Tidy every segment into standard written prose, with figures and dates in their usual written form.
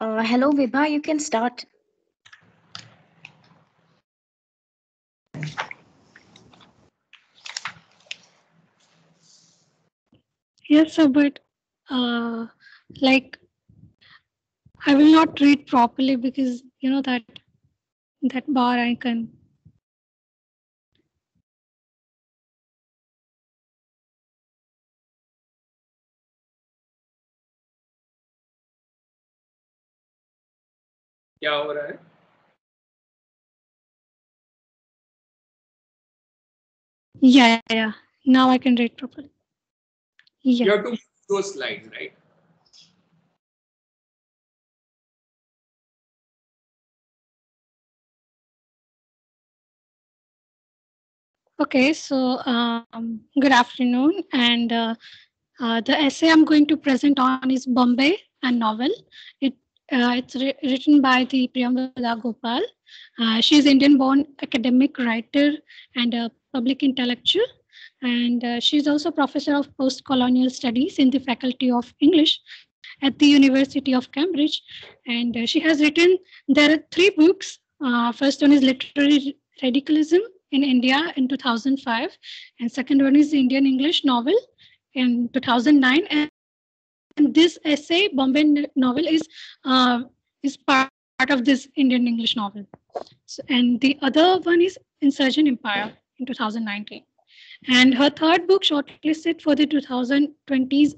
Hello, Vibha, you can start. Yes, sir, but uh, like I will not read properly because that bar icon. क्या हो रहा है? Yeah. Now I can read properly. You Yeah. have to move those slides, right? Okay. So good afternoon, and the essay I'm going to present on is Bombay, a novel. It it's written by the Priyamvada Gopal. She is Indian-born academic writer and a public intellectual, and she is also professor of post-colonial studies in the Faculty of English at the University of Cambridge. And she has written there are three books. First one is Literary Radicalism in India in 2005, and second one is Indian English novel in 2009. And this essay, Bombay novel, is part of this Indian English novel. And the other one is Insurgent Empire in 2019. And her third book, shortlisted for the 2020's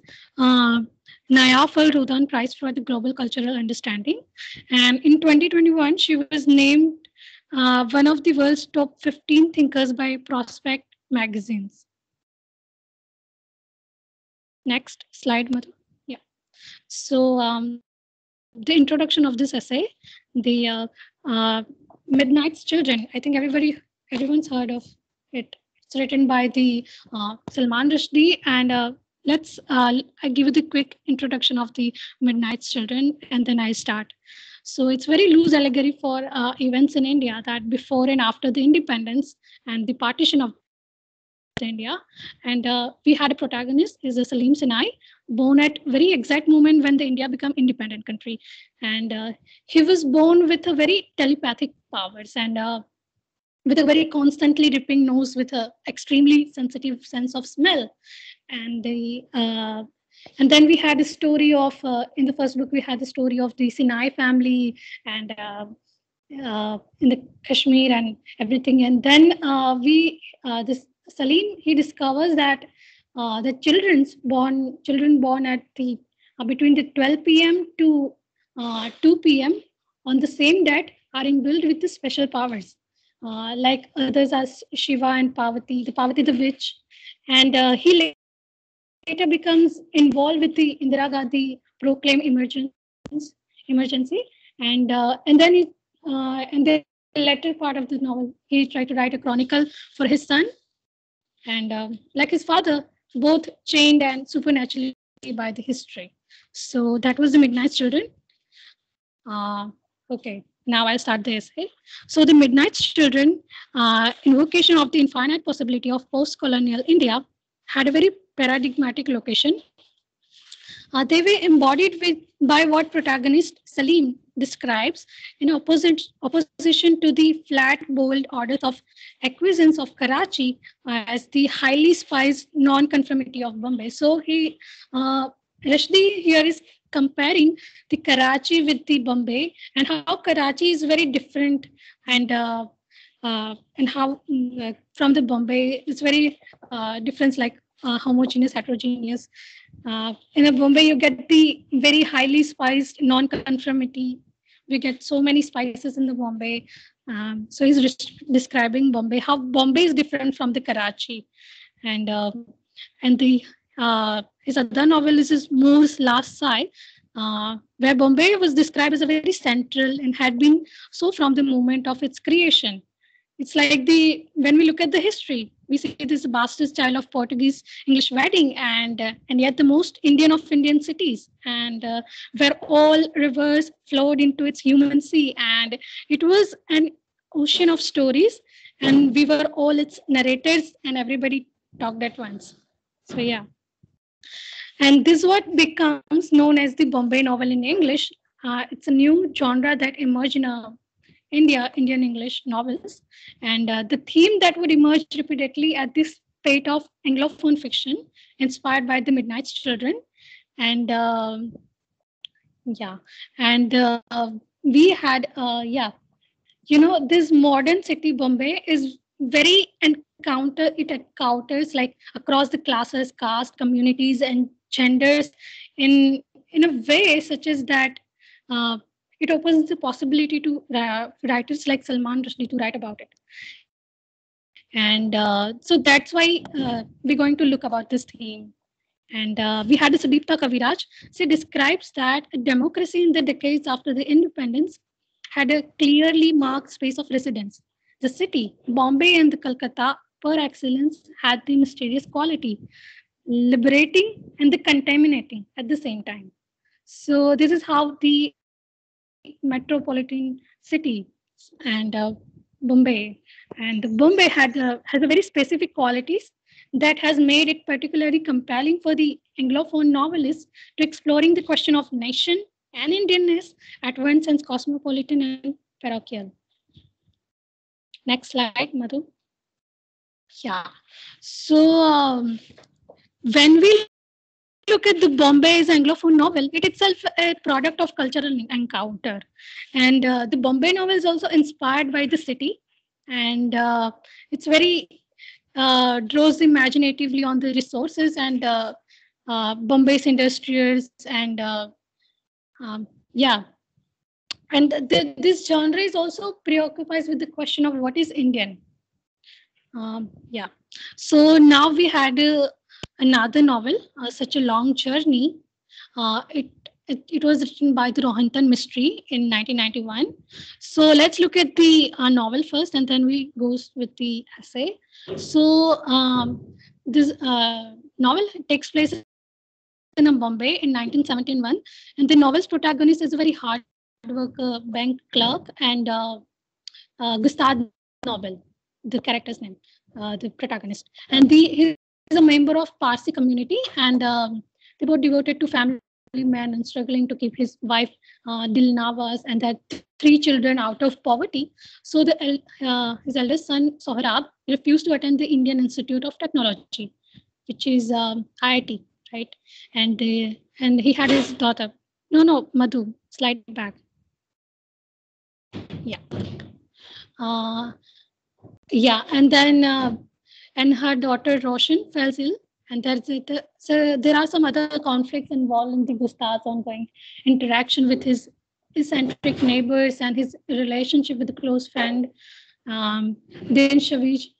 Naya Fal Rudan Prize for the Global Cultural Understanding. And in 2021, she was named one of the world's top 15 thinkers by Prospect magazines. Next slide, Madhu. Yeah. So the introduction of this essay, the Midnight's Children. I think everyone's heard of it. It's written by the Salman Rushdie, and I give you the quick introduction of the Midnight's Children, and then I start. So it's very loose allegory for events in India that before and after the independence and the partition of the India, and we had a protagonist is a Salim Sinai, born at very exact moment when the India became independent country, and he was born with a very telepathic powers and with a very constantly dripping nose with a extremely sensitive sense of smell, and and then we had a story of in the first book we had the story of the Sinai family and in the Kashmir and everything, and then we this Salim, he discovers that the children born at the between the 12 p.m. to 2 p.m. on the same date are imbued with the special powers, like others as Shiva and Parvati, the Parvati the witch, and he later becomes involved with the Indira Gandhi proclaim emergency, and then and the latter part of the novel he tried to write a chronicle for his son, and like his father, both chained and supernaturally by the history. So that was the Midnight's Children. Okay, now I'll start the essay. So, the Midnight's Children, invocation of the infinite possibility of post colonial India, had a very paradigmatic location. They were embodied by what protagonist Salim describes in opposition to the flat, bold orders of acquiescence of Karachi as the highly spiced non-conformity of Bombay. So Rushdie here is comparing the Karachi with the Bombay and how Karachi is very different, and how from the Bombay it's very different, like homogeneous, heterogeneous. In a Bombay, you get the very highly spiced non-conformity. We get so many spices in the Bombay. So he's describing Bombay, how Bombay is different from the Karachi, and the his other novel is his Moore's Last Sigh, where Bombay was described as a very central and had been so from the moment of its creation. It's like the when we look at the history, we see this bastard style of Portuguese English wedding, and yet the most Indian of Indian cities, and where all rivers flowed into its human sea, and it was an ocean of stories, and we were all its narrators, and everybody talked at once. So yeah, and this is what becomes known as the Bombay novel in English. it's a new genre that emerged in Indian English novels, and the theme that would emerge repeatedly at this spate of Anglophone fiction inspired by the Midnight Children, and yeah, and we had this modern city Bombay is very it encounters like across the classes, caste, communities, and genders in a way such as that it opens the possibility to writers like Salman Rushdie to write about it. And so that's why we're going to look about this theme. And we had Sudipta Kaviraj. She describes that democracy in the decades after the independence had a clearly marked space of residence. The city, Bombay and the Calcutta, per excellence, had the mysterious quality, liberating and the contaminating at the same time. So this is how the metropolitan city and Bombay and Bombay has a very specific qualities that has made it particularly compelling for the Anglophone novelists to exploring the question of nation and Indianness at once as cosmopolitan and parochial. Next slide, Madhu. Yeah. So when we look at the Bombay's Anglophone novel, it itself a product of cultural encounter. And the Bombay novel is also inspired by the city. And it's very draws imaginatively on the resources and Bombay's industrials and yeah. And this genre is also preoccupies with the question of what is Indian. Yeah. So now we had another novel, Such a Long Journey. It was written by the Rohinton Mistry in 1991. So let's look at the novel first, and then we goes with the essay. So this novel takes place in Bombay in 1971, and the novel's protagonist is a very hard worker, bank clerk, and Gustave Nobel, the character's name, the protagonist, and he is a member of Parsi community, and they were devoted to family man and struggling to keep his wife Dilnawaz and their 3 children out of poverty. So his eldest son Sohrab refused to attend the Indian Institute of Technology, which is IIT, right? And he had his daughter. No, Madhu, slide back. Yeah. Yeah, and then and her daughter Roshan fell ill, and so there are some other conflicts involved in the Gustav's ongoing interaction with his eccentric neighbors and his relationship with a close friend, Din Shavij.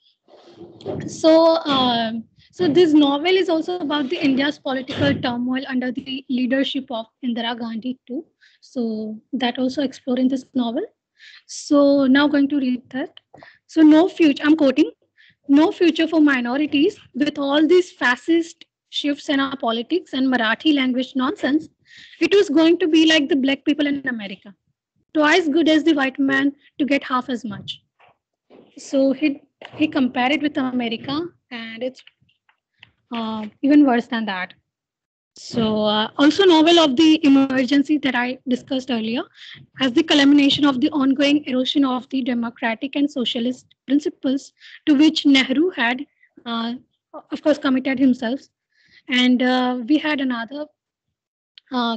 So this novel is also about the India's political turmoil under the leadership of Indira Gandhi too. So that also explored in this novel. So now going to read that. So no future, I'm quoting, no future for minorities with all these fascist shifts in our politics and Marathi language nonsense. It was going to be like the black people in America, twice good as the white man to get half as much. So he compared it with America, and it's even worse than that. So also novel of the emergency that I discussed earlier as the culmination of the ongoing erosion of the democratic and socialist principles to which Nehru had, of course, committed himself. And we had another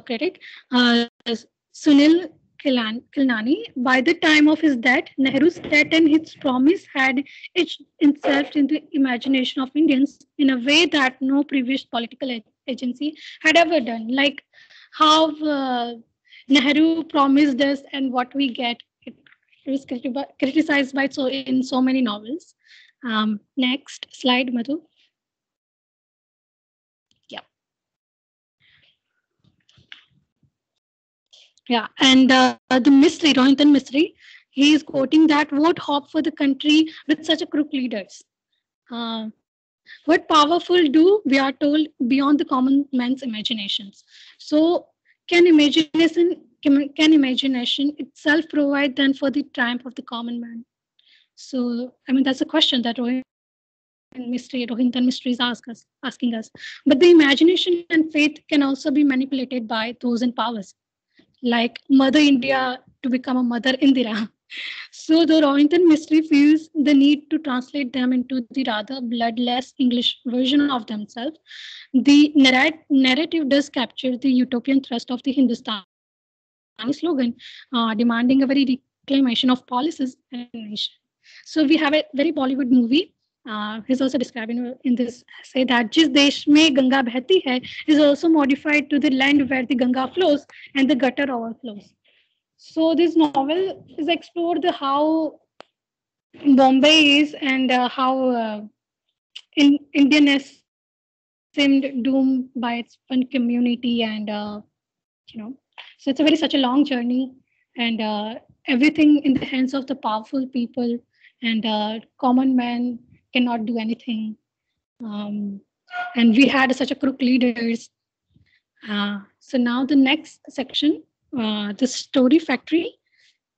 critic, Sunil Kilnani. By the time of his death, Nehru's death and his promise had etched itself in the imagination of Indians in a way that no previous political agency had ever done. Like how Nehru promised us and what we get. It was criticized by in so many novels. Next slide, Madhu. Yeah, and the Mistry, Rohinton Mistry, he is quoting that vote hope for the country with such a crook leaders. What powerful do, we are told, beyond the common man's imaginations. So can imagination itself provide then for the triumph of the common man? So, I mean, that's a question that Rohinton Mistry is asking us. But the imagination and faith can also be manipulated by those in powers. like Mother India to become a Mother Indira. So the Rohinton mystery feels the need to translate them into the rather bloodless English version of themselves. The narrative does capture the utopian thrust of the Hindustani slogan, demanding a very reclamation of policies and nation. So we have a very Bollywood movie. He's also described in this essay that Jis Desh mein Ganga Bahti Hai is also modified to the land where the Ganga flows and the gutter overflows. So this novel is explored the how Bombay is and how Indianness seemed doomed by its fun community and so it's a very such a long journey and everything in the hands of the powerful people and common man cannot do anything. Um, and we had such a crook leaders. So now the next section, the Story Factory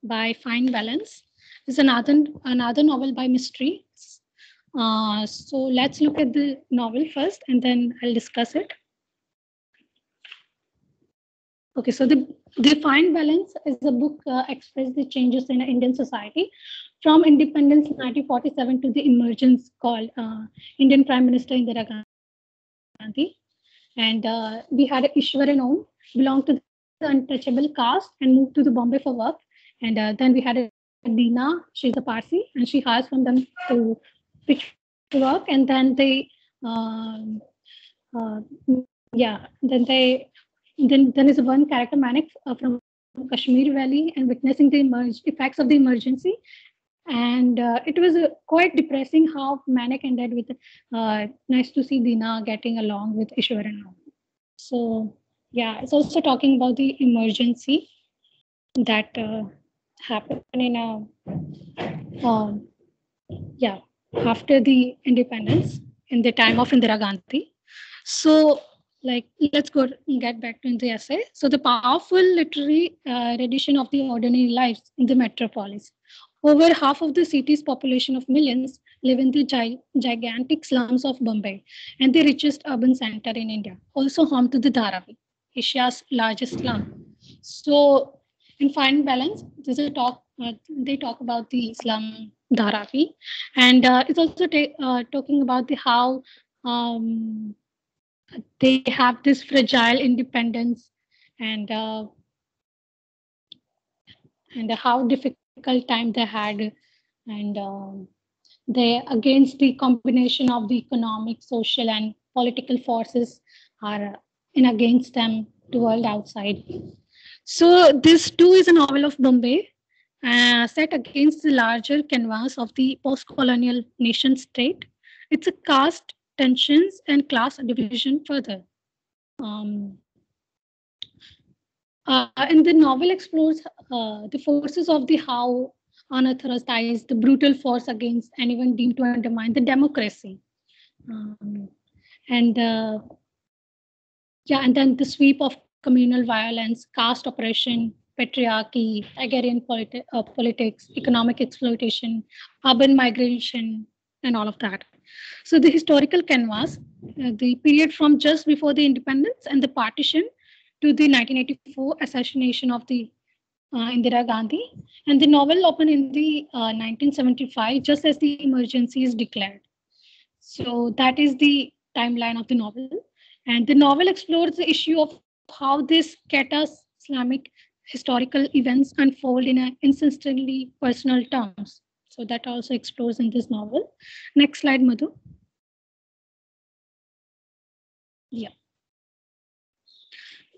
by Fine Balance is another novel by Mystery. So let's look at the novel first, and then I'll discuss it. Okay, so the Fine Balance is a book express the changes in Indian society from independence 1947 to the emergence called Indian Prime Minister Indira Gandhi. And we had Ishwaran Om, belonged to the untouchable caste and moved to the Bombay for work. And then we had a Dina, she's a Parsi, and she hires from them to pitch work. And then um, uh, yeah, then is one character Manik from Kashmir Valley and witnessing the effects of the emergency. And it was quite depressing how Manik ended with nice to see Dina getting along with Ishwaran. So yeah, it's also talking about the emergency that happened in after the independence in the time of Indira Gandhi. So like let's get back to the essay. So the powerful literary rendition of the ordinary lives in the metropolis. Over half of the city's population of millions live in the gigantic slums of Bombay and the richest urban center in India, also home to the Dharavi, Asia's largest slum. So in Fine Balance, there's a talk. They talk about the slum Dharavi, and it's also talking about the how um, they have this fragile independence and how difficult time they had and they against the combination of the economic social and political forces are in against them to world outside. So this too is a novel of Bombay set against the larger canvas of the post-colonial nation state. It's a caste tensions and class division further. um, and the novel explores the forces of the how unauthorized, the brutal force against anyone deemed to undermine the democracy. And and then the sweep of communal violence, caste oppression, patriarchy, agrarian politics, economic exploitation, urban migration, and all of that. So the historical canvas, the period from just before the independence and the partition to the 1984 assassination of the Indira Gandhi, and the novel opened in the 1975, just as the emergency is declared. So that is the timeline of the novel. And the novel explores the issue of how this Qatar's Islamic historical events unfold in a insistently personal terms. So that also explores in this novel. Next slide, Madhu. Yeah.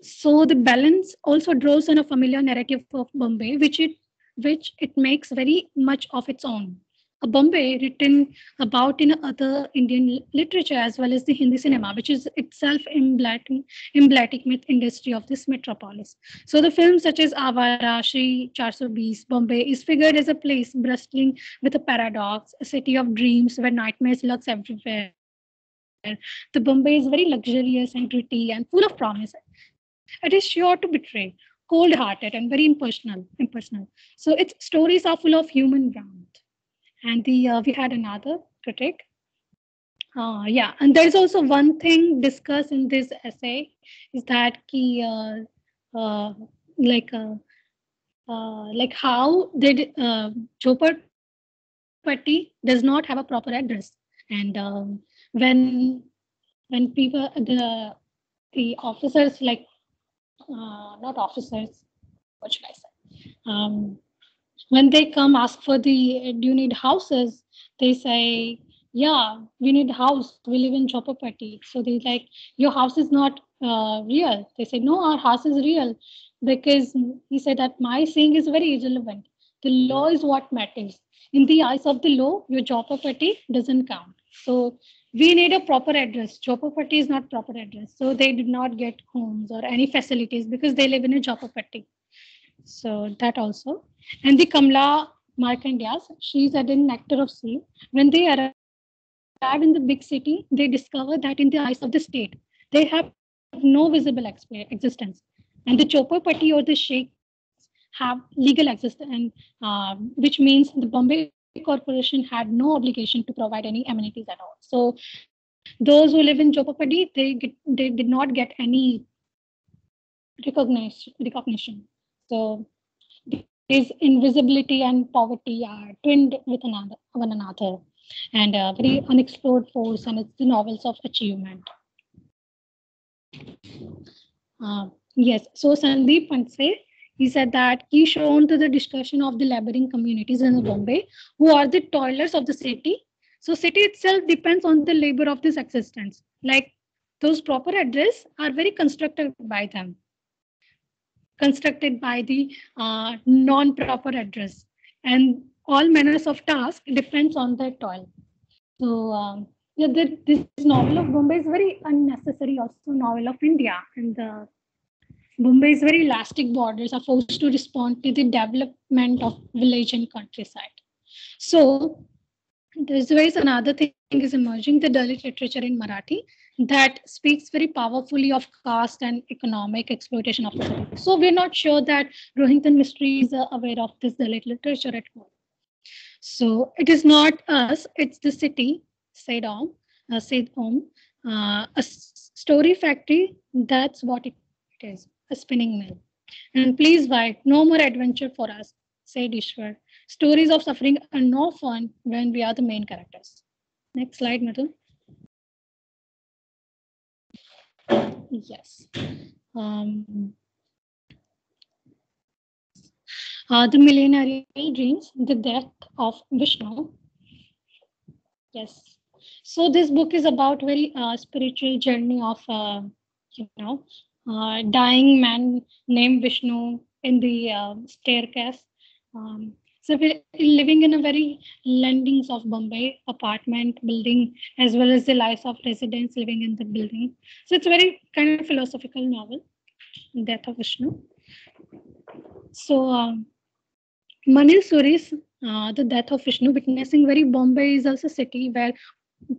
So the balance also draws on a familiar narrative of Bombay, which it makes very much of its own. A Bombay written about in other Indian literature as well as the Hindi cinema, which is itself emblematic with industry of this metropolis. So the films such as Avara, Shri 420, Bombay is figured as a place bristling with a paradox, a city of dreams where nightmares lurks everywhere. The Bombay is very luxurious and gritty and full of promise. It is sure to betray, cold-hearted and very impersonal. So its stories are full of human warmth. And we had another critic. And there's also one thing discussed in this essay is that how did Jhopalpatti does not have a proper address, and when people the officers not officers, what should I say? When they come ask for the do you need houses, they say yeah we need a house, we live in Jhopalpatti. So they like your house is not real. They say no, our house is real, because he said that my saying is very irrelevant. The law is what matters. In the eyes of the law, your Jhopalpatti doesn't count. So we need a proper address. Jhopalpatti is not proper address, so they did not get homes or any facilities because they live in a Jhopalpatti. So that also. And the Kamla Markandyas, she's an actor of sea. When they arrive in the big city, they discover that in the eyes of the state, they have no visible existence. And the Chopalpatti or the sheikhs have legal existence, and which means the Bombay Corporation had no obligation to provide any amenities at all. So those who live in Chopalpatti, they did not get any recognition. So is invisibility and poverty are twinned with one another, and a very unexplored force, and it's the novels of achievement. Yes, so Sandeep Panse, he said that he shown to the discussion of the laboring communities in Bombay, who are the toilers of the city. So city itself depends on the labor of this existence. Like those proper address are very constructed by them. Constructed by the non-proper address, and all manners of task depends on their toil. So yeah, this novel of Bombay is very unnecessary. Also, novel of India, and Bombay's very elastic borders are forced to respond to the development of village and countryside. So there is another thing is emerging, the Dalit literature in Marathi that speaks very powerfully of caste and economic exploitation of the city. So we're not sure that Rohington Mystery is aware of this Dalit literature at all. So it is not us, it's the city, Saidom, a story factory, that's what it is, a spinning mill. And please write, no more adventure for us, said Ishwar. Stories of suffering are no fun when we are the main characters. Next slide, Madhu. Yes. The Millenary Dreams, the Death of Vishnu. Yes. So this book is about very spiritual journey of, dying man named Vishnu in the staircase. So we're living in a very landings of Bombay apartment building, as well as the lives of residents living in the building. So it's a very kind of philosophical novel, Death of Vishnu. So Manil Suri's The Death of Vishnu, witnessing very Bombay is also a city where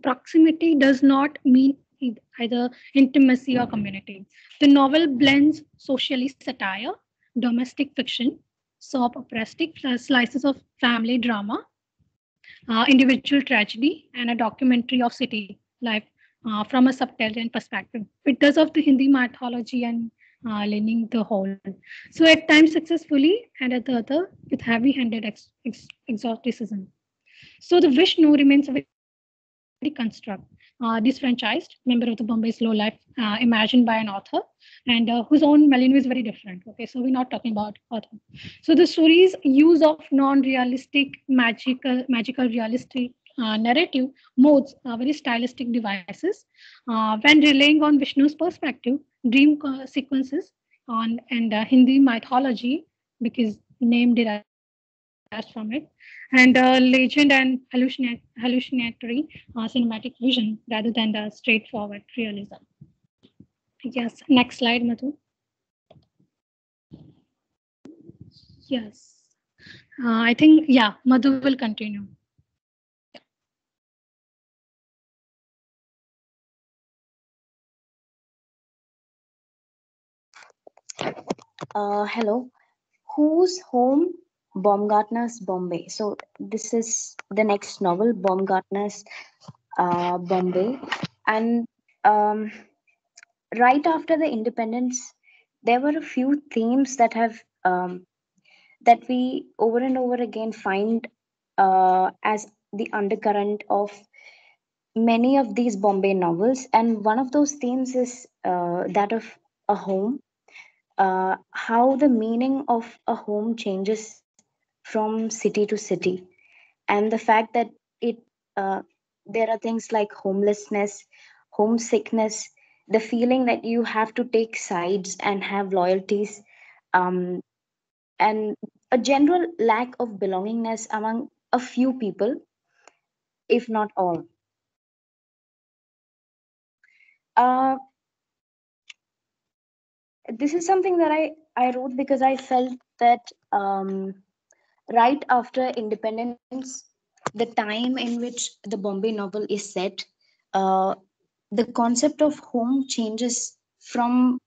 proximity does not mean either intimacy or community. The novel blends socially satire, domestic fiction, soap operatic slices of family drama, individual tragedy, and a documentary of city life from a subterranean perspective. It does of the Hindi mythology and leaning the whole. So at times successfully, and at the other with heavy-handed exoticism. So the Vishnu remains a very construct, disfranchised member of the Bombay's low life, imagined by an author, and whose own Malinu is very different. Okay, so we're not talking about author. So the story's use of non-realistic, magical realistic narrative modes are very stylistic devices. When relying on Vishnu's perspective, dream sequences on and Hindi mythology, because name derived from it, and legend and hallucinatory cinematic vision rather than the straightforward realism. Yes, next slide, Madhu. Yes, I think, yeah, Madhu will continue. Hello. Whose home? Baumgartner's Bombay. So this is the next novel, Baumgartner's Bombay. And right after the independence, there were a few themes that have that we over and over again find as the undercurrent of many of these Bombay novels, and one of those themes is that of a home. How the meaning of a home changes from city to city, and the fact that it there are things like homelessness, homesickness, the feeling that you have to take sides and have loyalties, um, and a general lack of belongingness among a few people, if not all. Uh, this is something that I wrote because I felt that right after independence, the time in which the Bombay novel is set, uh, the concept of home changes from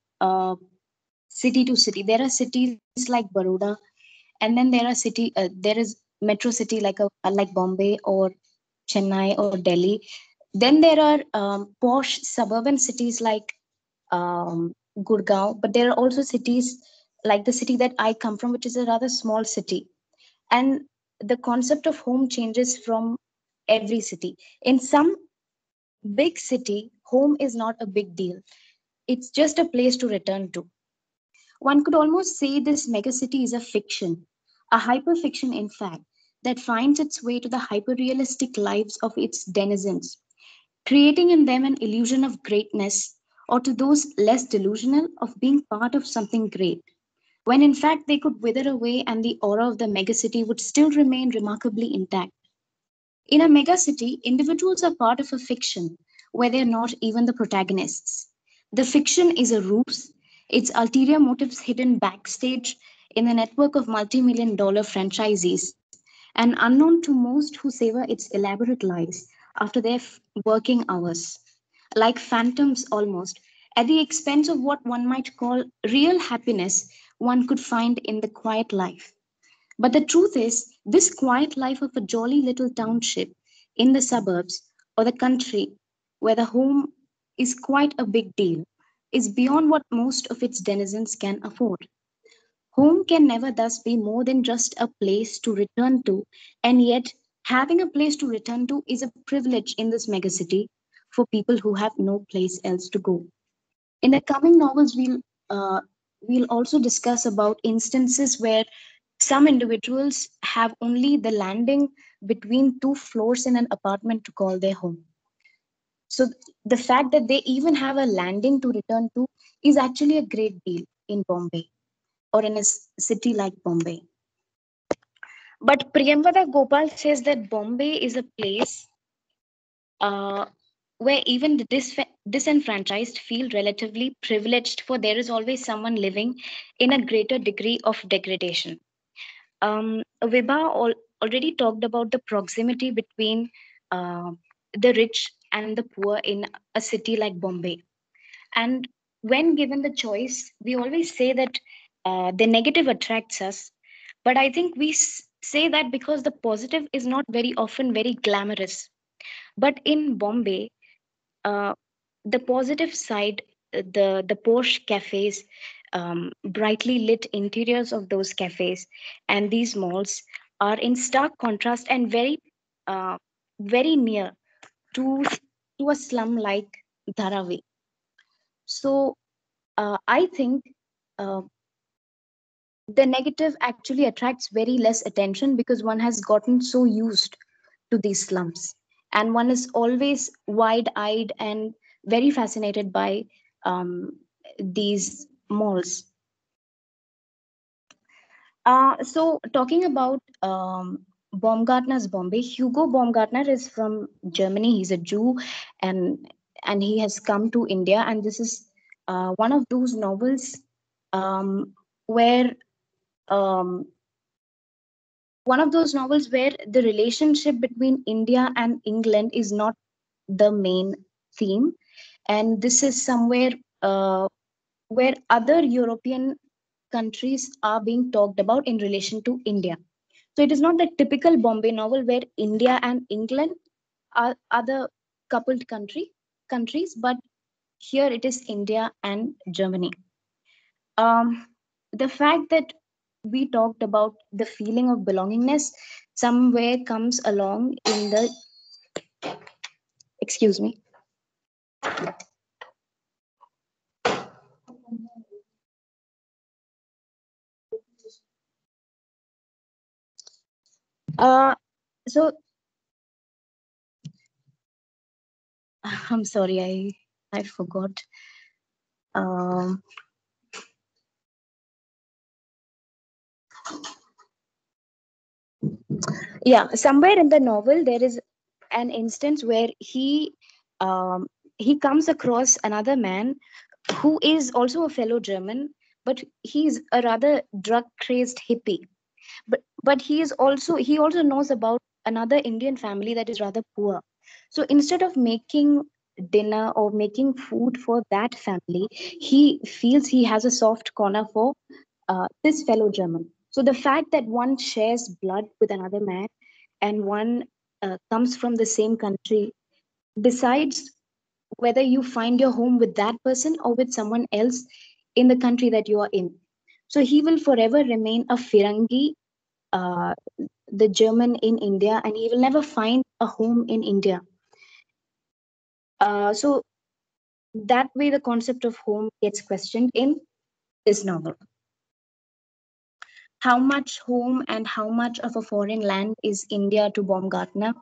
city to city. There are cities like Baroda, and then there are there is metro city like Bombay or Chennai or Delhi. Then there are posh suburban cities like Gurgaon, but there are also cities like the city that I come from, which is a rather small city. And the concept of home changes from every city. In some big city, home is not a big deal. It's just a place to return to. One could almost say this megacity is a fiction, a hyperfiction, in fact, that finds its way to the hyperrealistic lives of its denizens, creating in them an illusion of greatness, or to those less delusional, of being part of something great, when in fact they could wither away and the aura of the megacity would still remain remarkably intact. In a megacity, individuals are part of a fiction where they're not even the protagonists. The fiction is a ruse, its ulterior motives hidden backstage in the network of multi-million dollar franchisees, and unknown to most who savor its elaborate lies after their working hours. Like phantoms almost, at the expense of what one might call real happiness one could find in the quiet life. But the truth is, this quiet life of a jolly little township in the suburbs or the country where the home is quite a big deal is beyond what most of its denizens can afford. Home can never thus be more than just a place to return to, and yet having a place to return to is a privilege in this megacity for people who have no place else to go. In the coming novels, we'll also discuss about instances where some individuals have only the landing between two floors in an apartment to call their home. So the fact that they even have a landing to return to is actually a great deal in Bombay or in a city like Bombay. But Priyamvada Gopal says that Bombay is a place uh, where even the disenfranchised feel relatively privileged, for there is always someone living in a greater degree of degradation. Vibha already talked about the proximity between uh, the rich and the poor in a city like Bombay. And when given the choice, we always say that the negative attracts us. But I think we say that because the positive is not very often very glamorous. But in Bombay, uh, the positive side, the Porsche cafes, brightly lit interiors of those cafes, and these malls are in stark contrast and uh, very near to to a slum like Dharavi. So I think uh, the negative actually attracts very less attention because one has gotten so used to these slums, and one is always wide-eyed and very fascinated by these malls. So talking about Baumgartner's Bombay, Hugo Baumgartner is from Germany. He's a Jew, and he has come to India, and this is one of those novels where um, the relationship between India and England is not the main theme, and this is somewhere uh, where other European countries are being talked about in relation to India. So it is not the typical Bombay novel where India and England are the coupled countries, but here it is India and Germany. The fact that we talked about the feeling of belongingness somewhere comes along in the, excuse me. So I'm sorry, I forgot. Um, yeah, somewhere in the novel there is an instance where um, he comes across another man who is also a fellow German, but he's a rather drug crazed hippie. But he also knows about another Indian family that is rather poor. So instead of making dinner or making food for that family, he feels he has a soft corner for this fellow German. So the fact that one shares blood with another man and one comes from the same country decides whether you find your home with that person or with someone else in the country that you are in. So he will forever remain a Firangi, uh, the German in India, and he will never find a home in India. So that way, the concept of home gets questioned in this novel. How much home and how much of a foreign land is India to Baumgartner?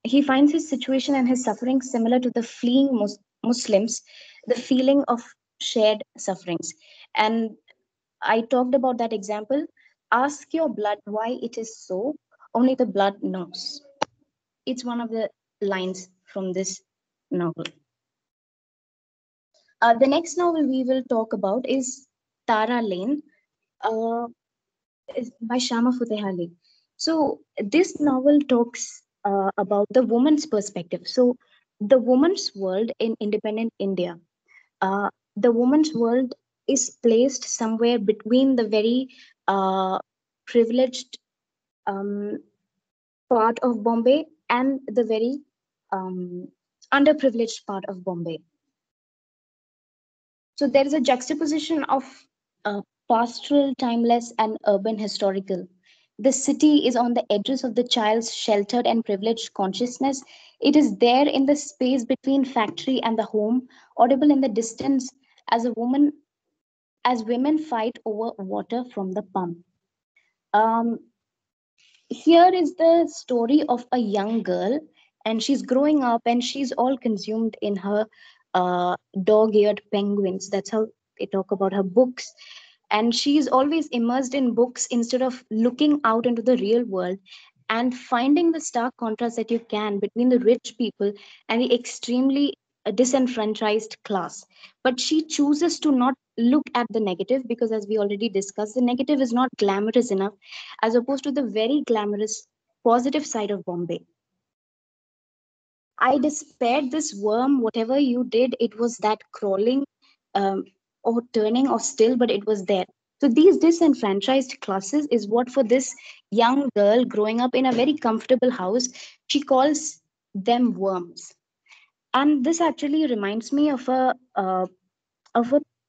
He finds his situation and his suffering similar to the fleeing Muslims, the feeling of shared sufferings. And I talked about that example. Ask your blood why it is so, only the blood knows. It's one of the lines from this novel. The next novel we will talk about is Tara Lane, uh, is by Shama Futehali. So this novel talks about the woman's perspective. So the woman's world in independent India. The woman's world is placed somewhere between the very uh, privileged um, part of Bombay and the very um, underprivileged part of Bombay. So there is a juxtaposition of pastoral, timeless, and urban historical. The city is on the edges of the child's sheltered and privileged consciousness. It is there in the space between factory and the home, audible in the distance as a woman as women fight over water from the pump. Um, Here is the story of a young girl, and she's growing up and she's all consumed in her dog eared penguins. That's how they talk about her books. And she's always immersed in books instead of looking out into the real world and finding the stark contrast that you can between the rich people and the extremely disenfranchised class. But she chooses to not look at the negative because, as we already discussed, the negative is not glamorous enough as opposed to the very glamorous positive side of Bombay. I despaired this worm, whatever you did, it was that crawling um, or turning or still, but it was there. So these disenfranchised classes is what for this young girl growing up in a very comfortable house, she calls them worms. And this actually reminds me of a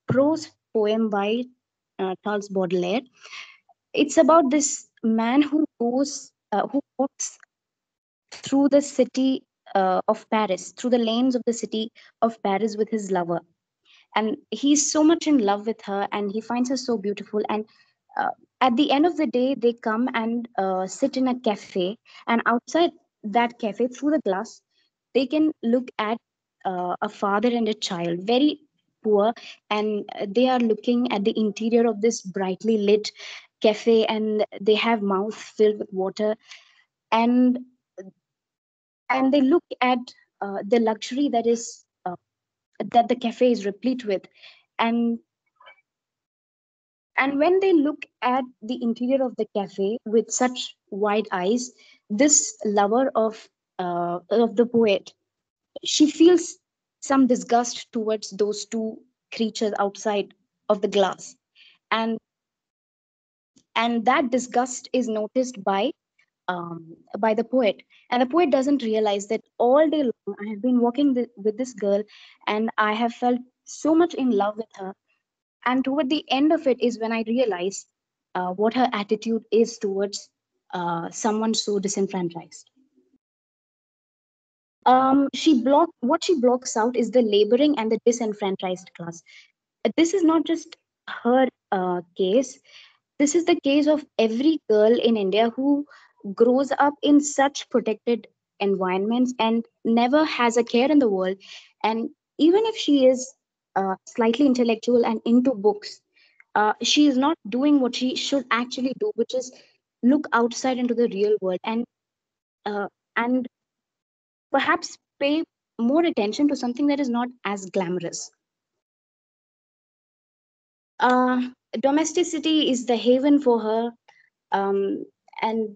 prose poem by Charles Baudelaire. It's about this man who walks through the city of Paris, through the lanes of the city of Paris with his lover. And he's so much in love with her and he finds her so beautiful. And uh, at the end of the day, they come and sit in a cafe. And outside that cafe, through the glass, they can look at a father and a child, very poor. And they are looking at the interior of this brightly lit cafe and they have mouths filled with water. And and they look at the luxury that the cafe is replete with, and when they look at the interior of the cafe with such wide eyes, this lover of the poet, she feels some disgust towards those two creatures outside of the glass, and that disgust is noticed by the poet. And the poet doesn't realize that all day long I have been walking with this girl and I have felt so much in love with her. And toward the end of it is when I realize what her attitude is towards someone so disenfranchised. What she blocks out is the laboring and the disenfranchised class. This is not just her case. This is the case of every girl in India who grows up in such protected environments and never has a care in the world. And even if she is slightly intellectual and into books, she is not doing what she should actually do, which is look outside into the real world uh, and perhaps pay more attention to something that is not as glamorous. Uh, Domesticity is the haven for her, and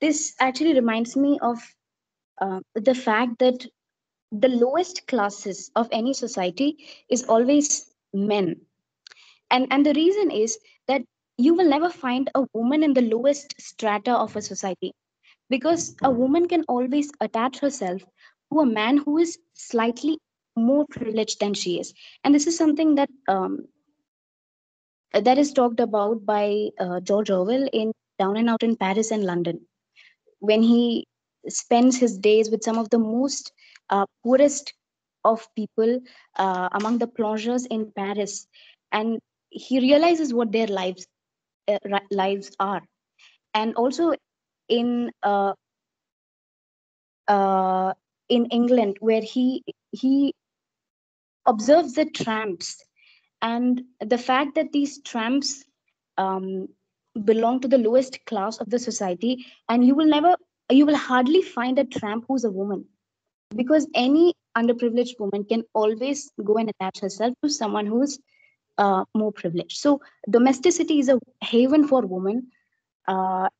this actually reminds me of the fact that the lowest classes of any society is always men. And the reason is that you will never find a woman in the lowest strata of a society, because a woman can always attach herself to a man who is slightly more privileged than she is. And this is something that is talked about by George Orwell in Down and Out in Paris and London, when he spends his days with some of the most poorest of people among the plongeurs in Paris, and he realizes what their lives are. And also in uh, uh, in England, where he observes the tramps and the fact that these tramps um, belong to the lowest class of the society, and you will hardly find a tramp who's a woman, because any underprivileged woman can always go and attach herself to someone who is more privileged. So domesticity is a haven for women,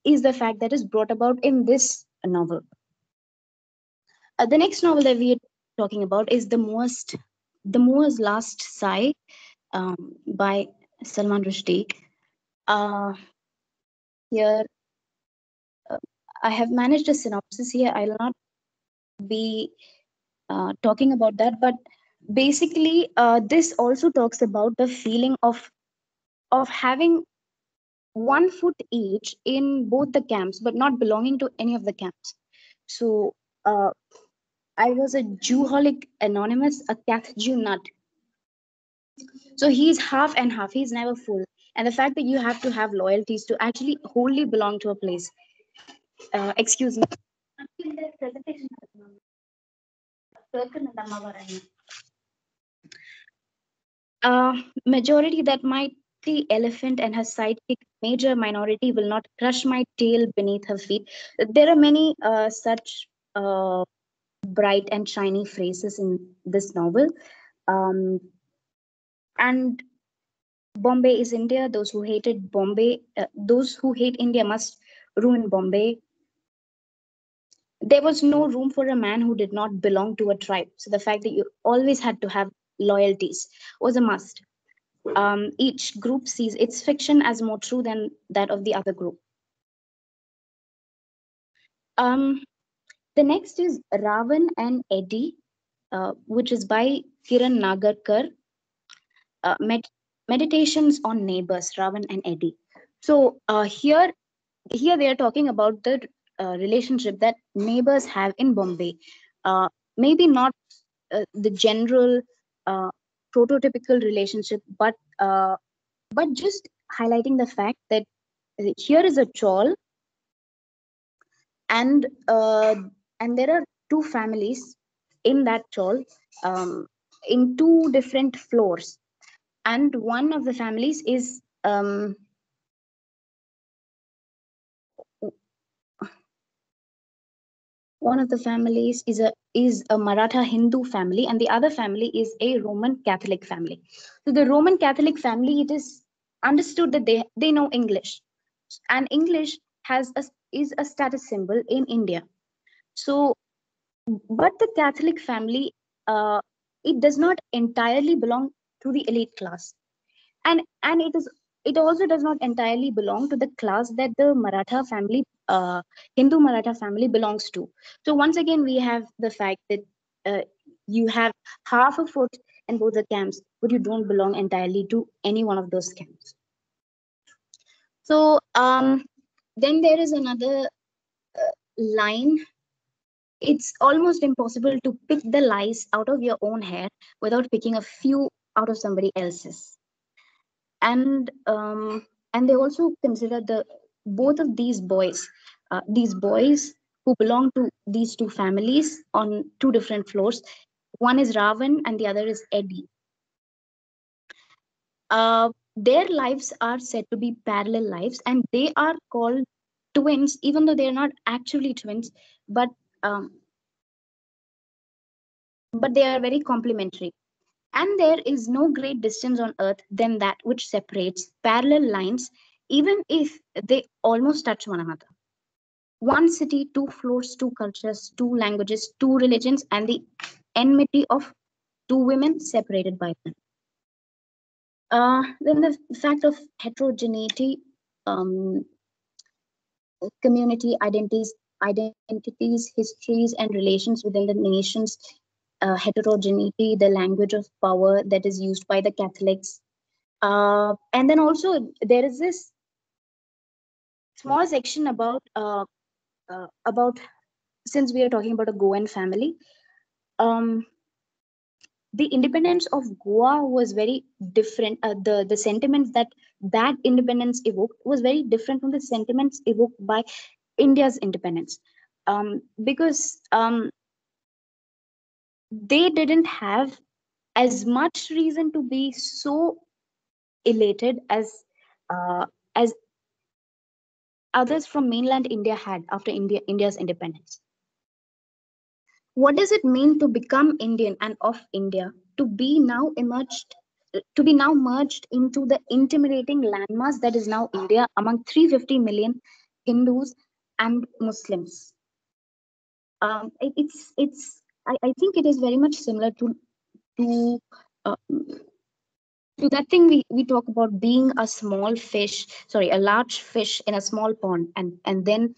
is the fact that is brought about in this novel. The next novel that we are talking about is The Moor's Last Sigh, by Salman Rushdie. Uh, Here, I have managed a synopsis here. I'll not be talking about that, but basically, this also talks about the feeling of having one foot each in both the camps, but not belonging to any of the camps. So, uh, I was a Jewholic Anonymous, a Cath Jew nut. So he's half and half. He's never full. And the fact that you have to have loyalties to actually wholly belong to a place. Excuse me. Majority that mighty elephant and her sidekick major minority will not crush my tail beneath her feet. There are many such bright and shiny phrases in this novel. Um, and Bombay is India. Those who hate India must ruin Bombay. There was no room for a man who did not belong to a tribe. So the fact that you always had to have loyalties was a must. Each group sees its fiction as more true than that of the other group. Um, the next is Ravan and Eddie, which is by Kiran Nagarkar. Meditations on Neighbors, Ravan and Eddie. So here they are talking about the relationship that neighbors have in Bombay. Maybe not the general uh, prototypical relationship, but just highlighting the fact that here is a chawl, and and there are two families in that chawl, um, in two different floors, and one of the families is one of the families is a Maratha Hindu family, and the other family is a Roman Catholic family. So the Roman Catholic family, it is understood that they know English, and English is a status symbol in India. So, but the Catholic family, uh, it does not entirely belong to the elite class, and it also does not entirely belong to the class that the Maratha family, Hindu Maratha family, belongs to. So once again we have the fact that you have half a foot in both the camps, but you don't belong entirely to any one of those camps. So then there is another line. It's almost impossible to pick the lice out of your own hair without picking a few out of somebody else's. And they also consider the both of these boys who belong to these two families on two different floors. One is Ravan and the other is Eddie. Their lives are said to be parallel lives, and they are called twins, even though they're not actually twins, but they are very complementary. And there is no great distance on earth than that which separates parallel lines, even if they almost touch one another. One city, two floors, two cultures, two languages, two religions, and the enmity of two women separated by them. Then the fact of heterogeneity, community identities, histories, and relations within the nations, heterogeneity, the language of power that is used by the Catholics. And then also there is this small section about since we are talking about a Goan family, the independence of Goa was very different. The sentiments that independence evoked was very different from the sentiments evoked by India's independence, because they didn't have as much reason to be so elated as others from mainland India had after India's independence. What does it mean to become Indian and of India, to be now merged into the intimidating landmass that is now India among 350 million Hindus and Muslims? I think it is very much similar to uh, that thing we talk about being a large fish in a small pond, and then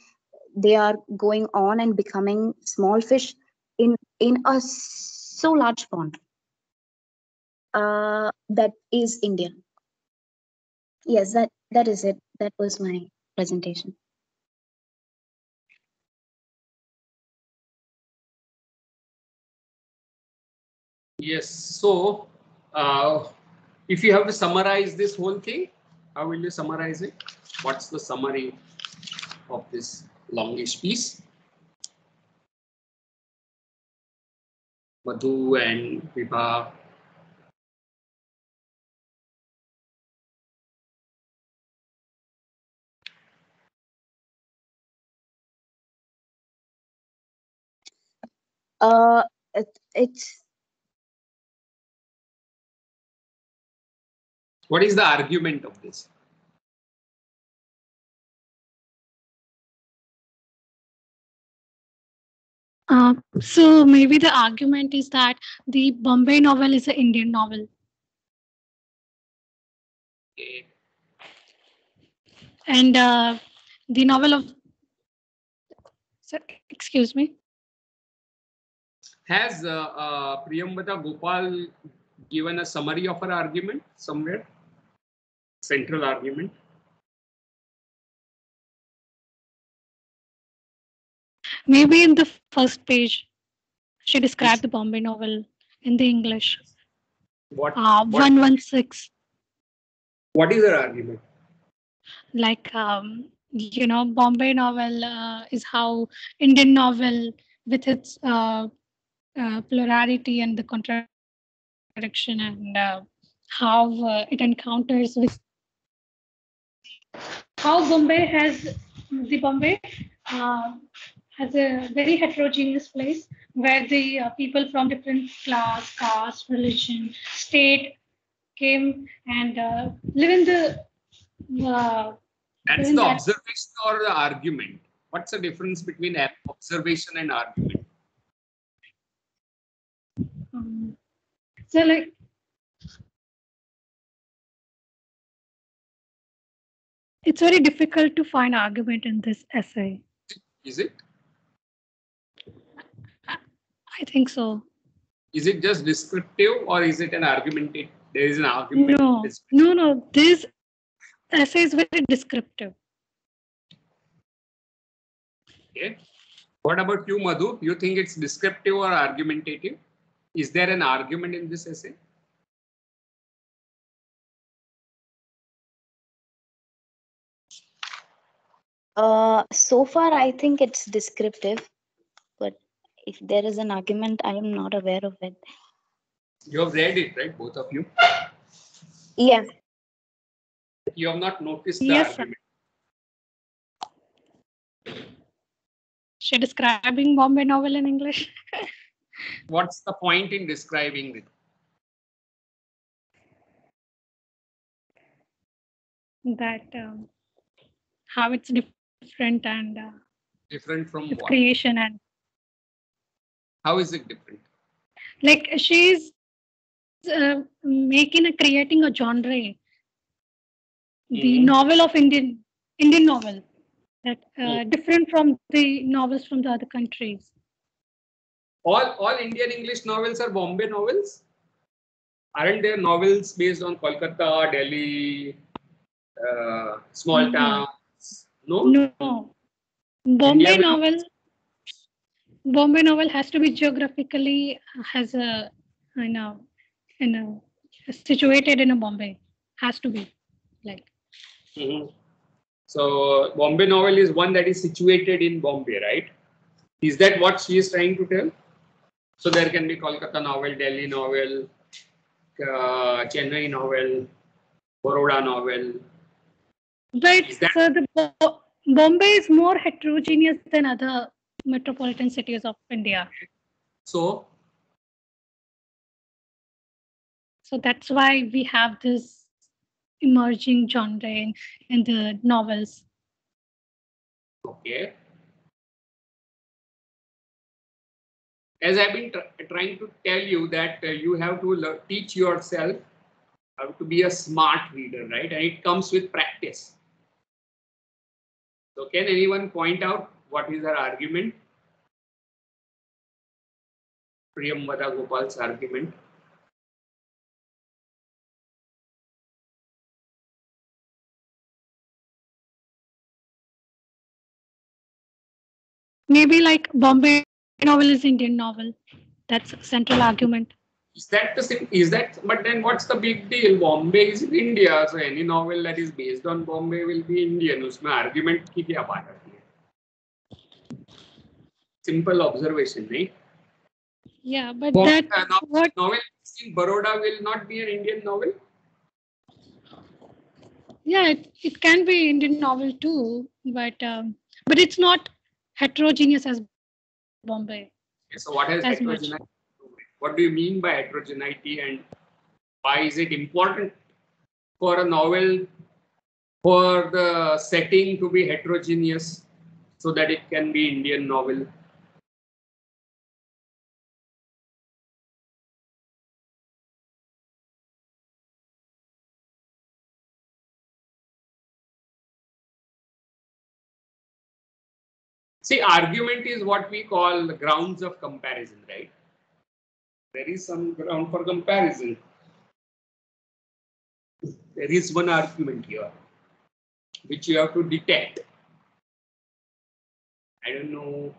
they are going on and becoming small fish in a so large pond. That is India. Yes, that is it. That was my presentation. Yes. So, if you have to summarize this whole thing, how will you summarize it? What's the summary of this longish piece? Madhu and Vibha. It's What is the argument of this? So maybe the argument is that the Bombay novel is an Indian novel. Okay. And the novel of, excuse me. Has Priyambada Gopal given a summary of her argument somewhere? Central argument? Maybe in the first page, she described the Bombay novel in the English. What? 116. What is her argument? Like, Bombay novel is how Indian novel, with its plurality and the contradiction, and how it encounters with how Bombay has a very heterogeneous place where the people from different class, caste, religion, state came and live in the. That's the observation or the argument. What's the difference between observation and argument? So, like, it's very difficult to find argument in this essay. Is it? I think so. Is it just descriptive or is it an argumentative? There is an argument. No. This essay is very descriptive. Okay. What about you, Madhu? You think it's descriptive or argumentative? Is there an argument in this essay? So far, I think it's descriptive, but if there is an argument, I am not aware of it. You have read it, right? Both of you? Yeah. You have not noticed the Yes, argument. She describing Bombay novel in English. What's the point in describing it? That how it's different and Different from its what? creation, and How is it different? like she's creating a genre, the novel of Indian novel, that different from the novels from the other countries. All Indian English novels are Bombay novels? Aren't there novels based on Kolkata, Delhi, small towns? No? No. Bombay novel has to be geographically situated in a Bombay. Has to be like. So Bombay novel is one that is situated in Bombay, right? Is that what she is trying to tell? So there can be Kolkata novel, Delhi novel, Chennai novel, Baroda novel. But so the Bombay is more heterogeneous than other metropolitan cities of India. So that's why we have this emerging genre in the novels. Okay. As I've been trying to tell you that you have to teach yourself how to be a smart reader, right? And it comes with practice. So can anyone point out what is her argument? Priyamvada Gopal's argument. Maybe like Bombay novel is Indian novel. That's a central argument. Is that the same? Is that? But then what's the big deal? Bombay is in India, so any novel that is based on Bombay will be Indian. उसमें argument की क्या बात आती है? Simple observation, right? Yeah, but novel in Baroda will not be an Indian novel. Yeah, it can be Indian novel too, but it's not heterogeneous as Bombay. Okay, so what has heterogeneity? What do you mean by heterogeneity, and why is it important for a novel for the setting to be heterogeneous so that it can be Indian novel? See, argument is what we call the grounds of comparison, right? There is some ground for comparison. There is one argument here which you have to detect. I don't know.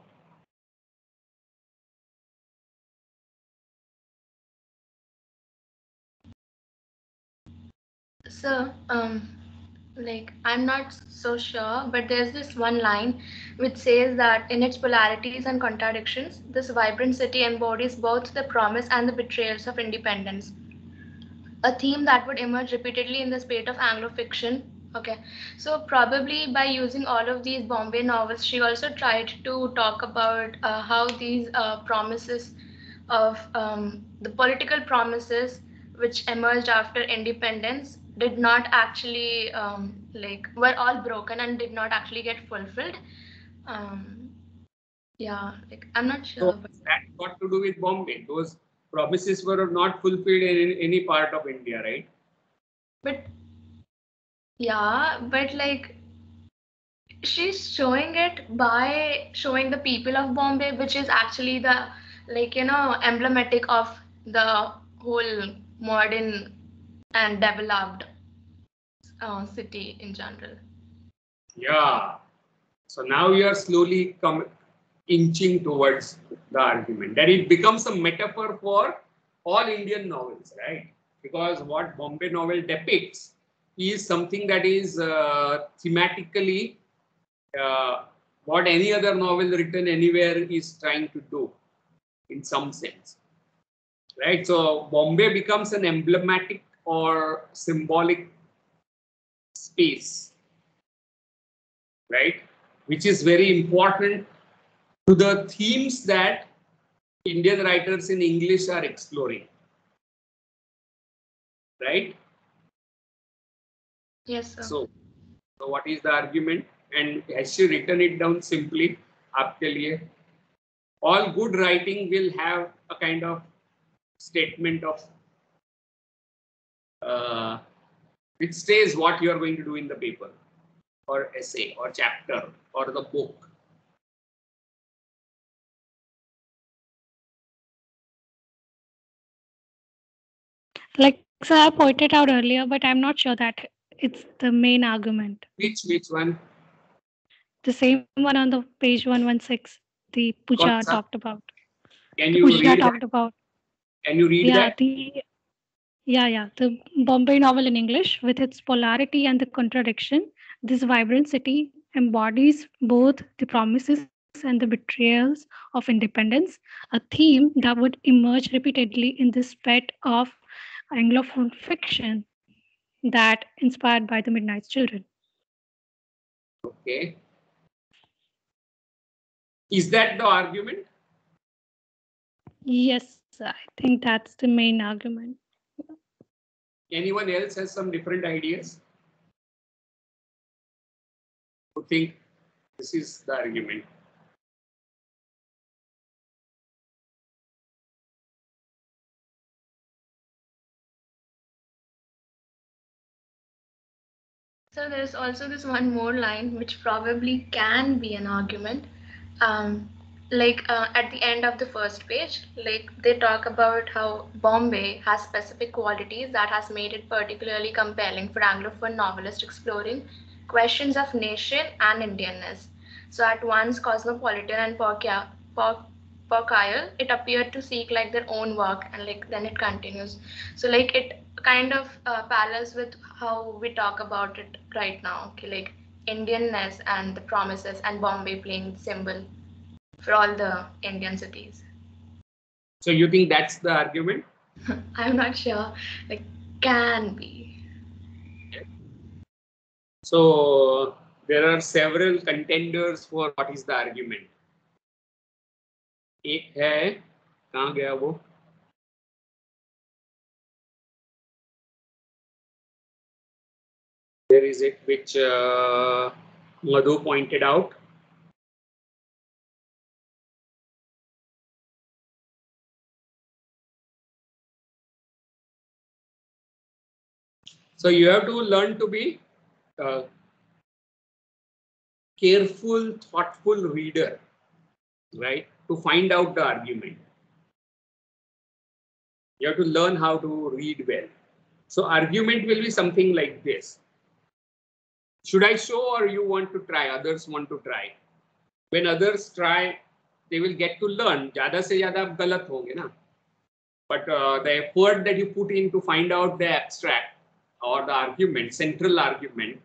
So, like, I'm not so sure, but there's this one line which says that in its polarities and contradictions, this vibrant city embodies both the promise and the betrayals of independence. A theme that would emerge repeatedly in the spate of Anglo fiction. Okay, so probably by using all of these Bombay novels, she also tried to talk about how these promises of the political promises which emerged after independence did not actually were all broken and did not actually get fulfilled. Yeah, like I'm not sure. So that got to do with Bombay. Those promises were not fulfilled in any part of India, right? But yeah, but like she's showing it by showing the people of Bombay, which is actually the emblematic of the whole modern and developed city in general. Yeah. So now you are slowly inching towards the argument that it becomes a metaphor for all Indian novels, right? Because what Bombay novel depicts is something that is thematically what any other novel written anywhere is trying to do in some sense, right? So Bombay becomes an emblematic or symbolic space, right? Which is very important to the themes that Indian writers in English are exploring, right? Yes, sir. So what is the argument? And has she written it down simply? Aapke liye. All good writing will have a kind of statement of which says what you are going to do in the paper or essay or chapter or the book. Like so I pointed out earlier, but I'm not sure that it's the main argument. Which one? The same one on the page 116. The Pooja Concept. talked about. Can The you Pooja read talked that? about. Can you read Yeah, that? the Bombay novel in English, with its polarity and the contradiction, this vibrant city embodies both the promises and the betrayals of independence, a theme that would emerge repeatedly in this set of Anglophone fiction that inspired by the Midnight's Children. Okay. Is that the argument? Yes, I think that's the main argument. Anyone else has some different ideas? Who think this is the argument? So there's also this one more line which probably can be an argument. At the end of the first page, like they talk about how Bombay has specific qualities that has made it particularly compelling for Anglophone novelists exploring questions of nation and Indianness. So at once cosmopolitan and Porkile, it appeared to seek like their own work, and like then it continues. So like it kind of parallels with how we talk about it right now. Okay, like Indianness and the promises, and Bombay playing the symbol for all the Indian cities. So you think that's the argument? I'm not sure. Like can be. So there are several contenders for what is the argument. एक है, कहाँ गया वो? There is it which Madhu pointed out. So you have to learn to be careful, thoughtful reader, right? To find out the argument. You have to learn how to read well. So argument will be something like this. Should I show or you want to try? Others want to try. When others try, they will get to learn. ज़्यादा से ज़्यादा आप गलत होंगे ना. But the effort that you put in to find out the abstract or the argument, central argument,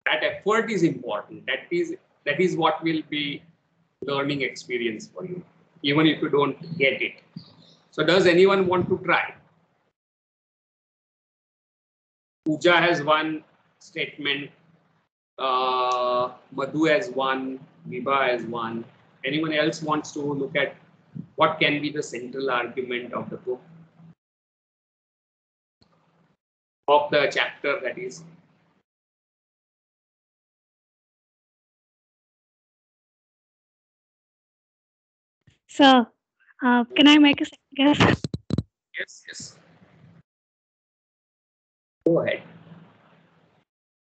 that effort is important. That is what will be learning experience for you, even if you don't get it. So does anyone want to try? Pooja has one statement. Madhu has one. Vibha has one. Anyone else wants to look at what can be the central argument of the book? Of the chapter, that is. So, can I make a guess? Yes. Go ahead.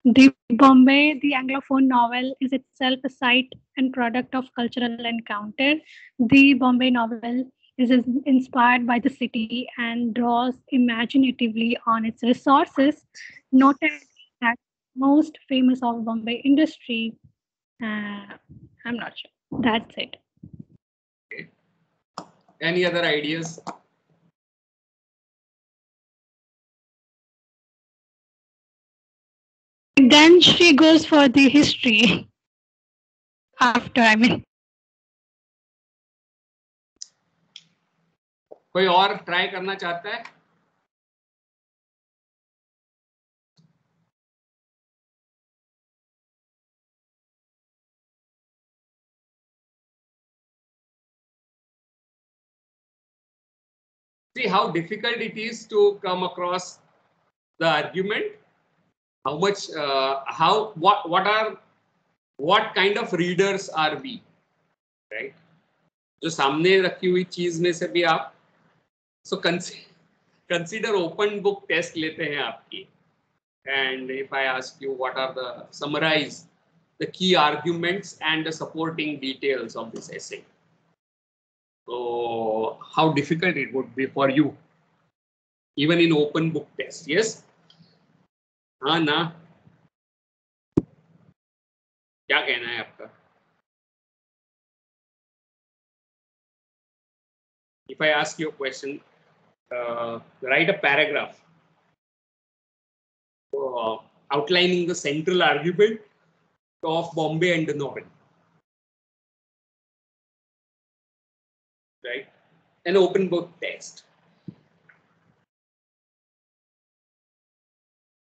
The Bombay, the Anglophone novel, is itself a site and product of cultural encounter. The Bombay novel is inspired by the city and draws imaginatively on its resources, noted that most famous of Bombay industry. I'm not sure. That's it. Any other ideas? Then she goes for the history after, I mean. कोई और try करना चाहता है? See how difficult it is to come across the argument. How much? How? What kind of readers are we? Right? जो सामने रखी हुई चीज में से भी आप consider open book test लेते हैं आपकी. And if I ask you what are the summarize the key arguments and the supporting details of this essay. So how difficult it would be for you, even in open book test. Yes? हाँ ना? क्या कहना है आपका? If I ask you a question, write a paragraph outlining the central argument of Bombay and the novel. Right? An open book text.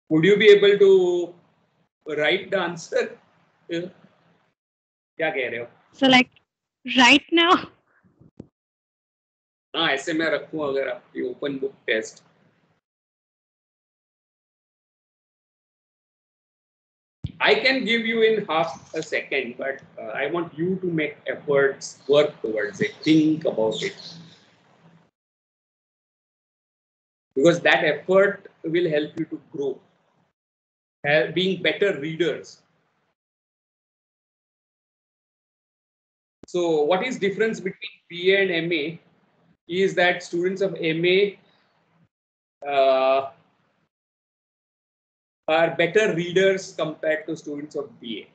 Would you be able to write the answer? क्या कह रहे हो? So like right now. हाँ ऐसे मैं रखूँ अगर आपकी open book test. I can give you in half a second, but I want you to make efforts, work towards it, think about it. Because that effort will help you to grow, being better readers. So what is difference between BA and MA is that students of MA are better readers compared to students of BA.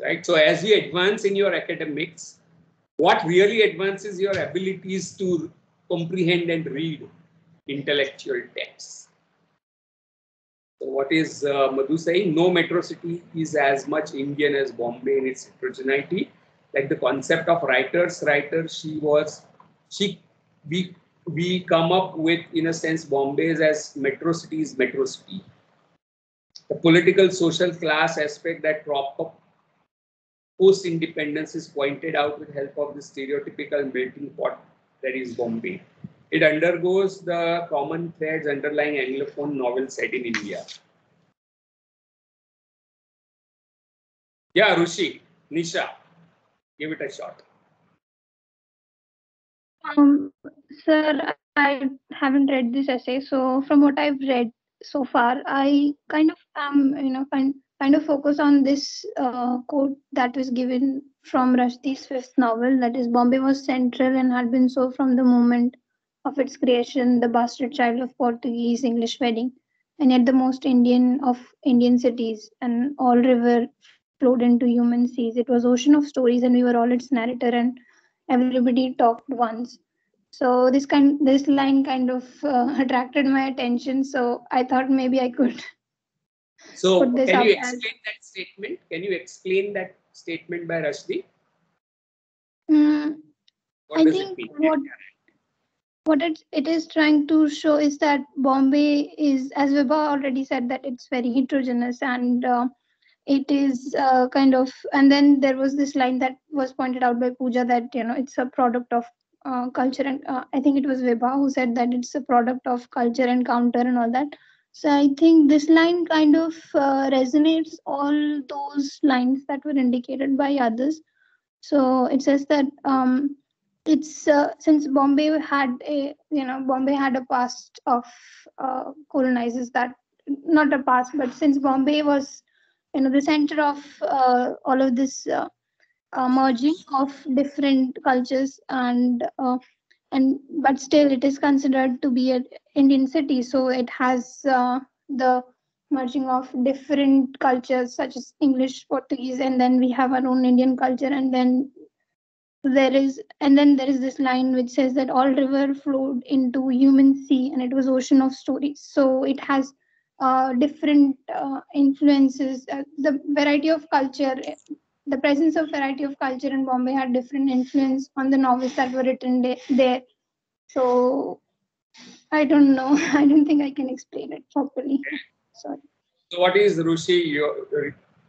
Right? So as you advance in your academics, what really advances your abilities to comprehend and read intellectual texts. So what is Madhu saying? No metro city is as much Indian as Bombay in its heterogeneity. Like the concept of we come up with, in a sense, Bombay as metro city is metro city. The political social class aspect that crop up post-independence is pointed out with help of the stereotypical melting pot that is Bombay. It undergoes the common threads underlying Anglophone novels set in India. Yeah, Rushi, Nisha, give it a shot. Sir, I haven't read this essay, so from what I've read so far, I kind of am, kind of focus on this quote that was given from Rushdie's fifth novel, that is, Bombay was central and had been so from the moment of its creation, the bastard child of Portuguese English wedding, and yet the most Indian of Indian cities, and all river flowed into human seas. It was ocean of stories, and we were all its narrator, and everybody talked once. So this line kind of attracted my attention. So I thought maybe I could. So can you explain that statement? Can you explain that statement by Rushdie? I think what it is trying to show is that Bombay is, as Vibha already said, that it's very heterogeneous, and it is kind of, and then there was this line that was pointed out by Pooja that it's a product of culture, and I think it was Vibha who said that it's a product of culture and counter and all that. So I think this line kind of resonates all those lines that were indicated by others. So it says that it's since Bombay had a past of colonizers, that not a past, but since Bombay was the center of all of this merging of different cultures, and but still it is considered to be an Indian city. So it has the merging of different cultures such as English, Portuguese, and then we have our own Indian culture. And then there is this line which says that all river flowed into human sea, and it was ocean of stories. So it has different influences. The variety of culture, the presence of variety of culture in Bombay had different influence on the novels that were written there. So I don't know. I don't think I can explain it properly. Sorry. So what is Rushi?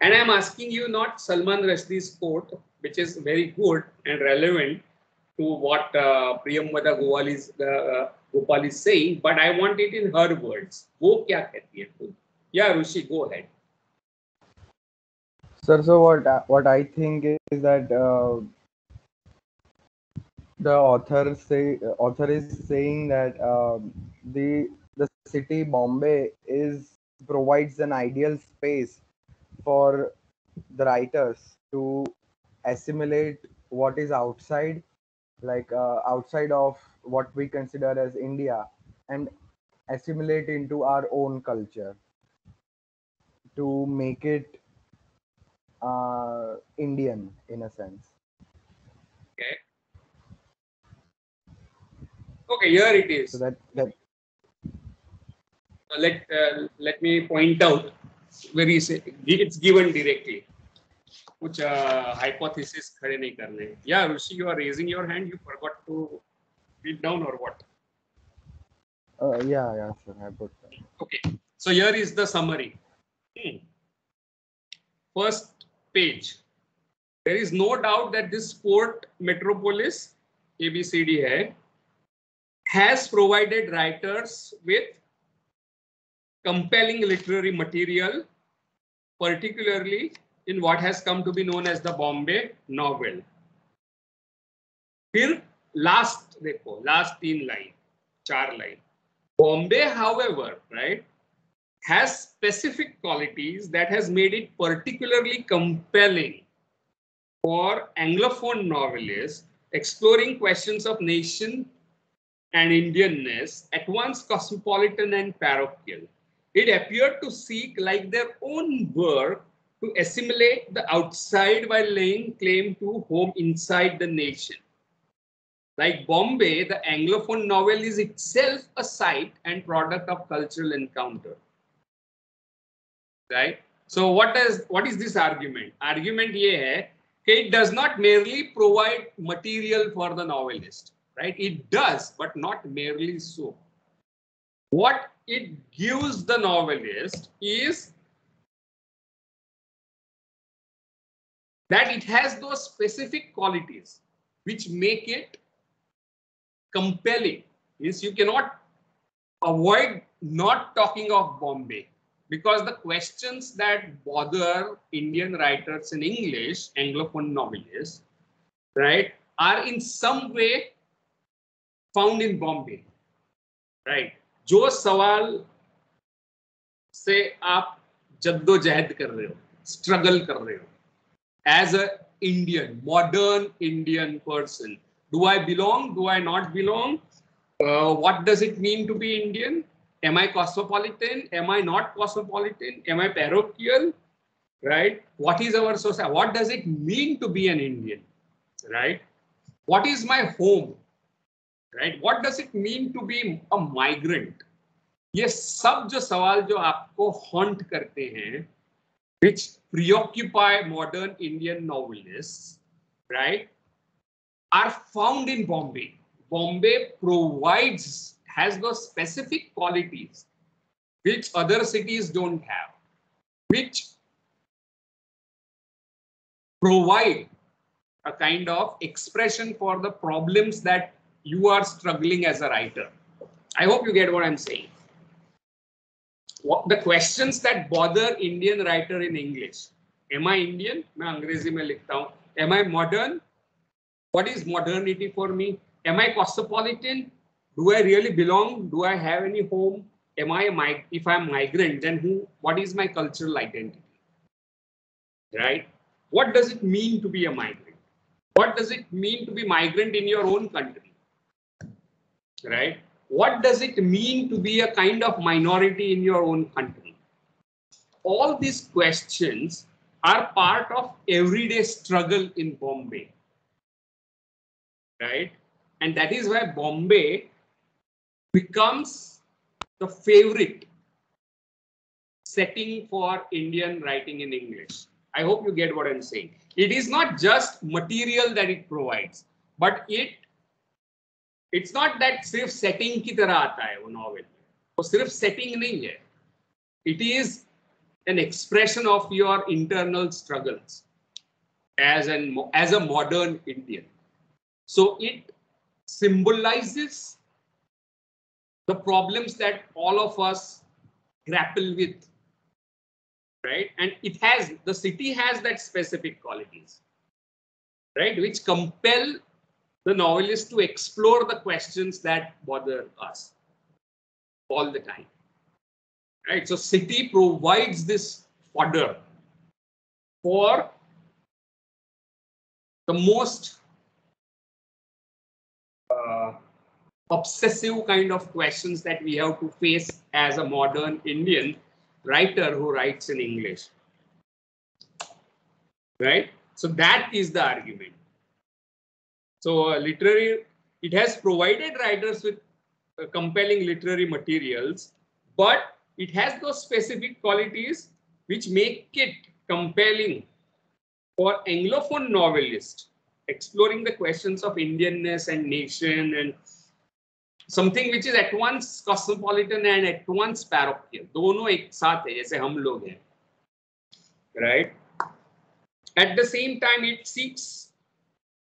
And I'm asking you not Salman Rushdie's quote, which is very good and relevant to what Priyamvada Gopal is saying, but I want it in her words. वो क्या कहती है? Yeah, Rushi, go ahead. Sir, so what I think is that the author is saying that the city Bombay provides an ideal space for the writers to assimilate what is outside, like outside of what we consider as India, and assimilate into our own culture to make it Indian in a sense. Okay. Okay, here it is. So that let me point out where it's given directly. कुछ hypothesis खड़े नहीं करने. Yeah, Rushi, you are raising your hand. You forgot to read down or what? yeah, sir, I put that. Okay, so here is the summary. First page. There is no doubt that this port metropolis, ABCD hai, has provided writers with compelling literary material, particularly in what has come to be known as the Bombay novel. फिर last देखो, last 3 line, 4 line. Bombay, however, right, has specific qualities that has made it particularly compelling for Anglophone novelists exploring questions of nation and Indianness, at once cosmopolitan and parochial. It appeared to seek, like their own work, to assimilate the outside while laying claim to home inside the nation. Like Bombay, the Anglophone novel is itself a site and product of cultural encounter. Right? So what is this argument? Argument ye hai, it does not merely provide material for the novelist. Right? It does, but not merely so. What it gives the novelist is that it has those specific qualities which make it compelling. Means you cannot avoid not talking of Bombay, because the questions that bother Indian writers in English, Anglophone novelists, right, are in some way found in Bombay, right? जो सवाल से आप जद्दोजहद कर रहे हो, struggle कर रहे हो, as a Indian, modern Indian person, do I belong? Do I not belong? What does it mean to be Indian? Am I cosmopolitan? Am I not cosmopolitan? Am I parochial? Right? What is our society? What does it mean to be an Indian? Right? What is my home? Right? What does it mean to be a migrant? ये सब जो सवाल जो आपको haunt करते हैं, which preoccupy modern Indian novelists, right, are found in Bombay. Bombay has those specific qualities which other cities don't have, which provide a kind of expression for the problems that you are struggling as a writer. I hope you get what I'm saying. What the questions that bother Indian writer in English. Am I Indian? मैं अंग्रेजी में लिखता हूँ. Am I modern? What is modernity for me? Am I cosmopolitan? Do I really belong? Do I have any home? If I'm migrant, then what is my cultural identity? Right? What does it mean to be a migrant? What does it mean to be migrant in your own country? Right? What does it mean to be a kind of minority in your own country? All these questions are part of everyday struggle in Bombay. Right? And that is why Bombay becomes the favorite setting for Indian writing in English. I hope you get what I'm saying. It is not just material that it provides, but it's not that सिर्फ setting की तरह आता है वो novel. वो सिर्फ setting नहीं है. It is an expression of your internal struggles as a modern Indian. So it symbolizes the problems that all of us grapple with, right? And the city has that specific qualities, right, which compel the novelist to explore the questions that bother us all the time, right? So city provides this fodder for the most obsessive kind of questions that we have to face as a modern Indian writer who writes in English, right? So that is the argument. So it has provided writers with compelling literary materials, but it has those specific qualities which make it compelling for Anglophone novelists exploring the questions of Indianness and nation and something which is at once cosmopolitan and at once parochial. दोनों एक साथ है जैसे हम लोग हैं, right? At the same time, it seeks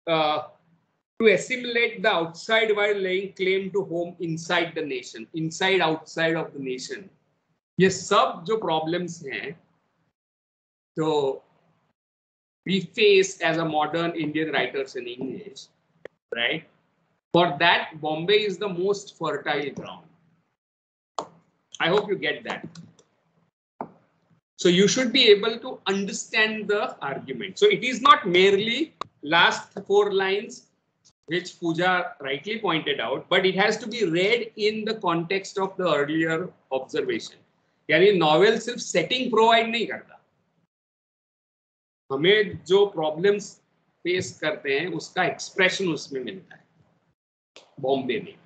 to assimilate the outside while laying claim to home inside the nation, inside outside of the nation. ये सब जो problems हैं, so we face as a modern Indian writers in English, right? For that, Bombay is the most fertile ground. I hope you get that. So you should be able to understand the argument. So it is not merely last 4 lines, which Pooja rightly pointed out, but it has to be read in the context of the earlier observation. यानी novel सिर्फ setting provide नहीं करता. हमें जो problems face करते हैं उसका expression उसमें मिलता है. Bombay में.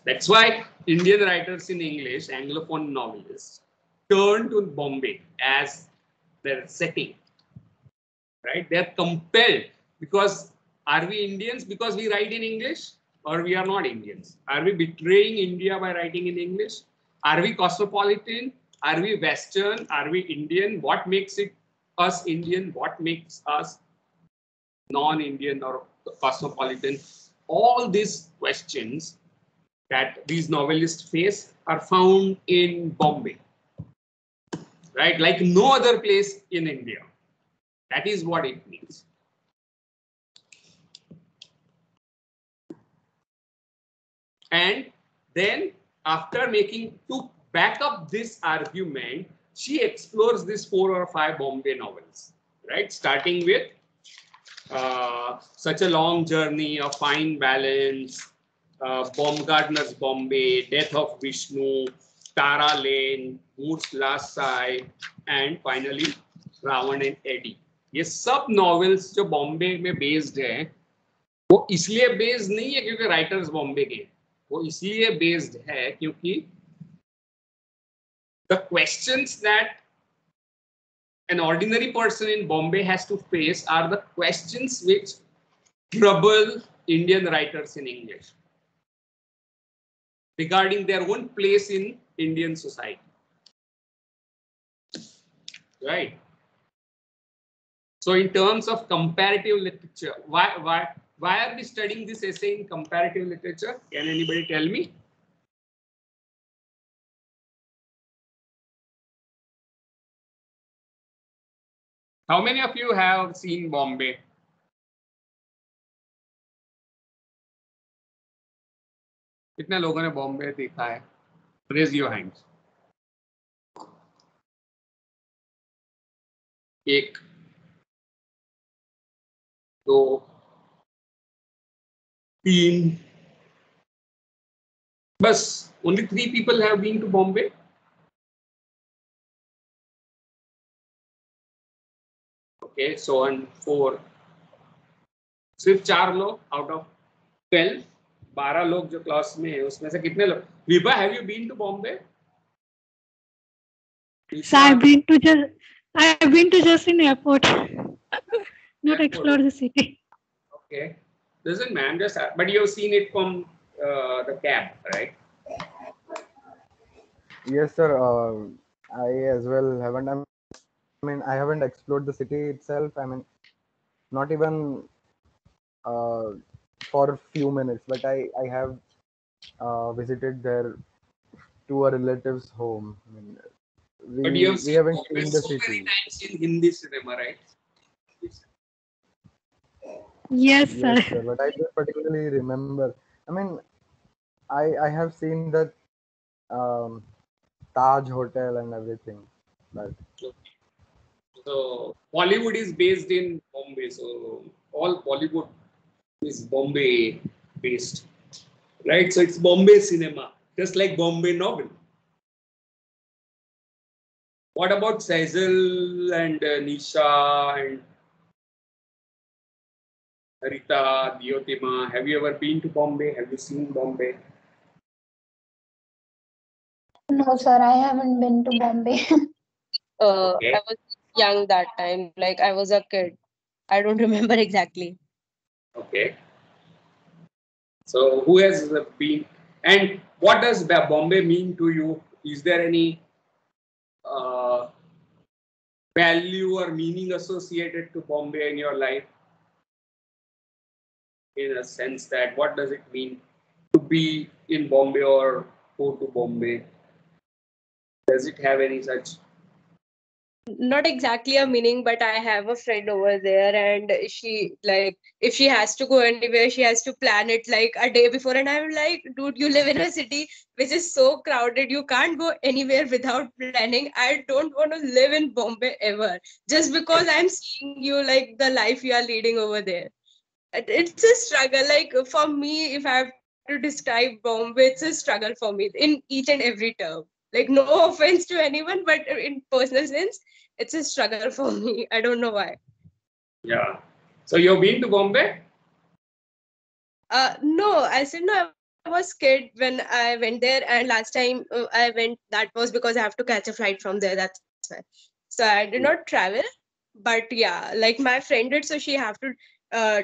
That's why Indian writers in English, Anglophone novelists, turn to Bombay as their setting. Right? They are compelled because are we Indians because we write in English, or we are not Indians? Are we betraying India by writing in English? Are we cosmopolitan? Are we Western? Are we Indian? What makes us Indian? What makes us non-Indian or cosmopolitan? All these questions that these novelists face are found in Bombay, right? Like no other place in India. That is what it means. And then after to back up this argument, she explores these 4 or 5 Bombay novels, right? Starting with Such a Long Journey, A Fine Balance, Baumgartner's Bombay, Death of Vishnu, Tara Lane, Moore's Last Sigh, and finally Ravan and Eddie. ये सब novels जो बॉम्बे में based हैं, वो इसलिए based नहीं है क्योंकि writers बॉम्बे के, वो इसलिए based है क्योंकि the questions that an ordinary person in Bombay has to face are the questions which trouble Indian writers in English regarding their own place in Indian society. Right? So in terms of comparative literature, why are we studying this essay in comparative literature? Can anybody tell me? How many of you have seen Bombay? कितने लोगों ने बॉम्बे देखा है? Raise your hands. 1, 2, been. Bus. Only 3 people have been to Bombay. Okay, so on 4. सिर्फ 4 लोग out of 12. 12 लोग जो class में है उसमें से कितने लोग? Vibha, have you been to Bombay? So I've been to just in airport, not explore the city. Okay, doesn't matter. Just but you've seen it from the cab, right? Yes, sir. I as well haven't. I mean, I haven't explored the city itself. I mean, not even for a few minutes, but I have visited there to a relative's home. I mean, But you have we seen haven't Bombay seen the so many city. times in Hindi cinema, right? Yes, sir. Yes, sir. But I just particularly remember. I mean, I have seen that um, Taj Hotel and everything. But So Bollywood is based in Bombay. So all Bollywood is Bombay based, right? So it's Bombay cinema, just like Bombay novel. What about Saisal and Nisha and Rita, Diotima? Have you ever been to Bombay? Have you seen Bombay? No, sir, I haven't been to Bombay. Okay. I was young that time, like I was a kid. I don't remember exactly. Okay. So who has been, and what does Bombay mean to you? Is there any value or meaning associated to Bombay in your life? In a sense that what does it mean to be in Bombay or go to Bombay? Does it have any such? Not exactly a meaning, but I have a friend over there, and she, like, if she has to go anywhere, she has to plan it like a day before. And I'm like, dude, you live in a city which is so crowded, you can't go anywhere without planning. I don't want to live in Bombay ever, just because I'm seeing you, like, the life you are leading over there. It's a struggle. Like, for me, if I have to describe Bombay, it's a struggle for me in each and every term. Like, no offense to anyone, but in personal sense, it's a struggle for me. I don't know why. Yeah. So you've been to Bombay? No, I said no. I was kid when I went there, and last time I went, that was because I have to catch a flight from there. That's why. So I did not travel, but yeah, like my friend did. So she have to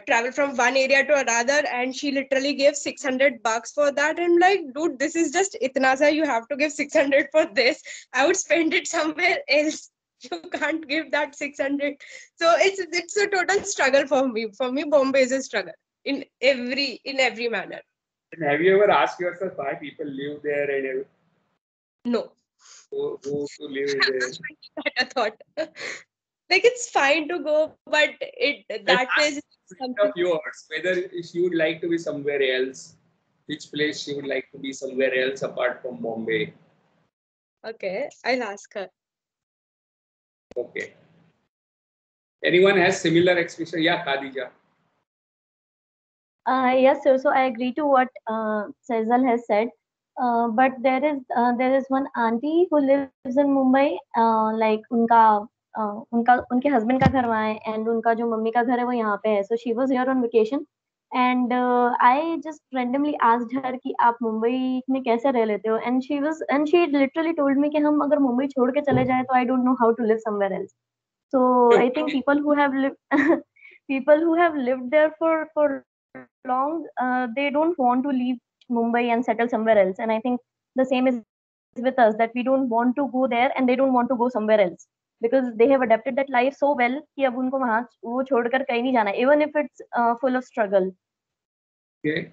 travel from one area to another, and she literally gave $600 for that. And like, dude, this is just itna sa. You have to give 600 for this. I would spend it somewhere else. You can't give that 600. So it's a total struggle for me. For me, Bombay is a struggle in every manner. And have you ever asked yourself why people live there and No. go to live there? I thought like it's fine to go, but that place is something Of yours, whether she would like to be somewhere else, which place she would like to be somewhere else apart from Bombay. okay. I'll ask her. Okay. Anyone has similar experience? Yeah, Khadija. Yes, sir. So I agree to what Saisal has said. But there is one auntie who lives in Mumbai. Like उनके husband का घर वहाँ है and उनका जो mummy का घर है वो यहाँ पे है. So she was here on vacation and I just randomly asked her कि आप मुंबई में कैसे रह लेते हो? And she literally told me कि हम अगर मुंबई छोड़ के चले जाए तो I don't know how to live somewhere else. So I think people who have lived there for long, they don't want to leave Mumbai and settle somewhere else. And I think the same is with us, that we don't want to go there and they don't want to go somewhere else because they have adapted that life so well कि अब उनको वहाँ वो छोड़कर कहीं नहीं जाना, even if it's full of struggle. Okay.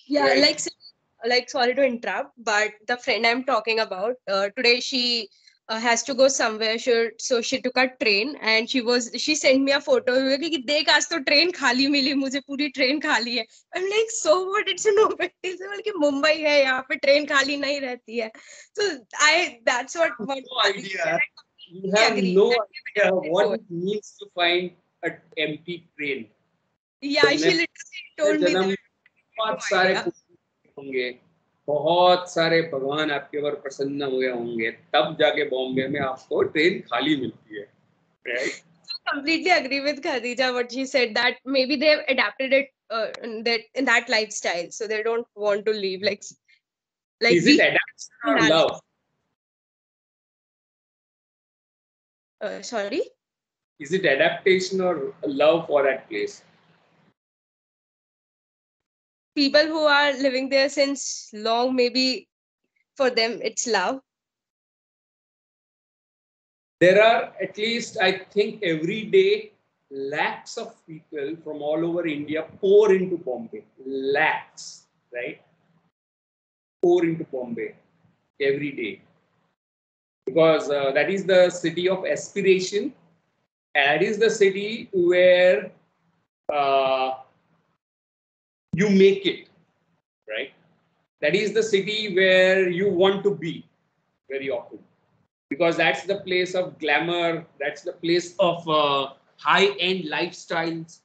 Yeah, Right. like sorry to interrupt, but the friend I'm talking about today, she has to go somewhere. So she took a train and she sent me a photo कि देख आज तो train खाली मिली मुझे, पूरी train खाली है. I'm like, so what? It's no big deal. कि मुंबई है, यहाँ पे ट्रेन खाली नहीं रहती है. So that's what No idea. You have agree. no idea what it means to find an empty train. Yeah, she literally told me जन्म that. बहुत सारे होंगे, बहुत सारे भगवान आपके ऊपर प्रसन्न हुए होंगे, तब जाके बॉम्बे में आपको ट्रेन खाली मिलती है, right? Completely agree with Khadija what she said, that maybe they've adapted it in that lifestyle, so they don't want to leave. Like Is it adaptation or love? Sorry. Is it adaptation or love for that place? People who are living there since long, maybe for them it's love. There are at least, I think, every day lakhs of people from all over India pour into Bombay. Lakhs, right? Pour into Bombay every day. Because that is the city of aspiration. And that is the city where you make it, right? That is the city where you want to be very often. Because that's the place of glamour, that's the place of high-end lifestyles,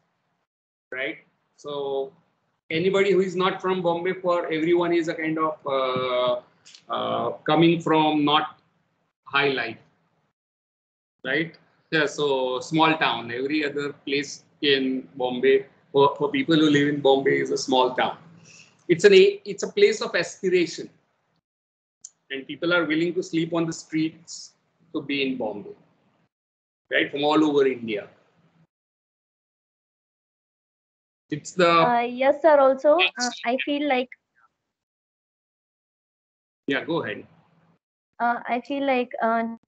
right? So anybody who is not from Bombay, for everyone is a kind of coming from not high life, right? Yeah, so small town. Every other place in Bombay, for people who live in Bombay, is a small town. It's a place of aspiration, and people are willing to sleep on the streets to be in Bombay, right? From all over India. It's the yes, sir. Also, I feel like yeah. Go ahead. I feel like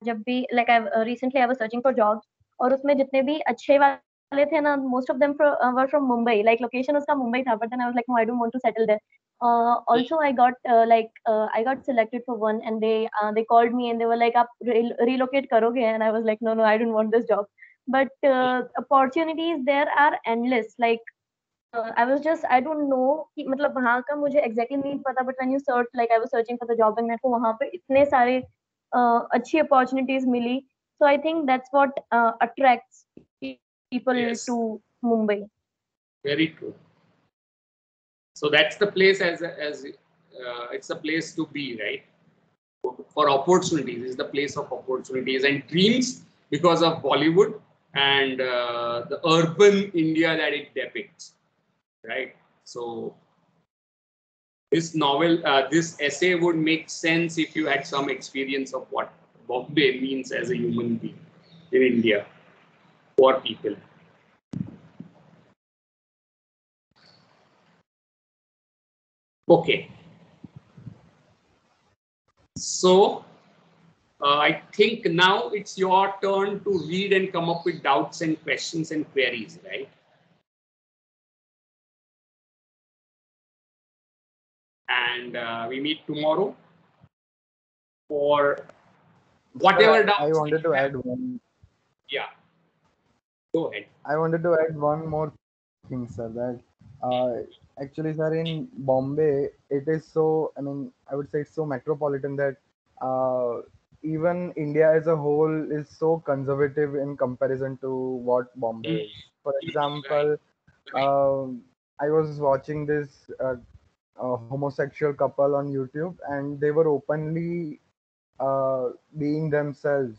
जब भी like I recently I was searching for jobs और उसमें जितने भी अच्छे वाले थे ना, most of them were from Mumbai. Like location उसका मुंबई था, but then I was like, no, I don't want to settle there. Also, I got I got selected for one, and they called me and they were like, आप relocate करोगे? And I was like, no, I don't want this job. But opportunities there are endless. Like I don't know कि मतलब वहाँ का मुझे exactly नहीं पता, but when you search, like I was searching for the job and मेरे को वहाँ पे इतने सारे अच्छी opportunities milli. So I think that's what attracts people Yes. to Mumbai. Very true. So that's the place as it's a place to be, right? For opportunities, is the place of opportunities and dreams because of Bollywood and the urban India that it depicts, right? So this novel, this essay would make sense if you had some experience of what Bombay means as a human being in India for people. Okay. So I think now it's your turn to read and come up with doubts and questions and queries, right? And we meet tomorrow for whatever doubts. I wanted to add one. Yeah. Go ahead. I wanted to add one more thing, sir. That actually, sir, in Bombay, it is so. I mean, I would say it's so metropolitan that even India as a whole is so conservative in comparison to what Bombay is. For example, I was watching this homosexual couple on YouTube, and they were openly being themselves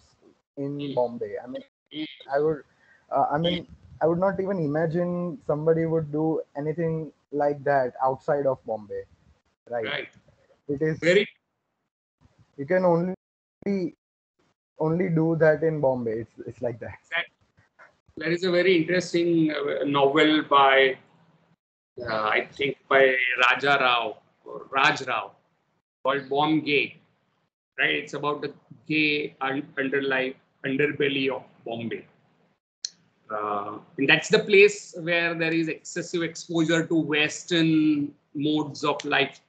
in Bombay. I mean, I would, I mean, I would not even imagine somebody would do anything like that outside of Bombay, right? Right. It is Very. You can only do that in Bombay. It's like that. There is a very interesting novel by I think by Raja Rao or Raj Rao called Born Gay. Right, it's about the gay underbelly of Bombay. And that's the place where there is excessive exposure to Western modes of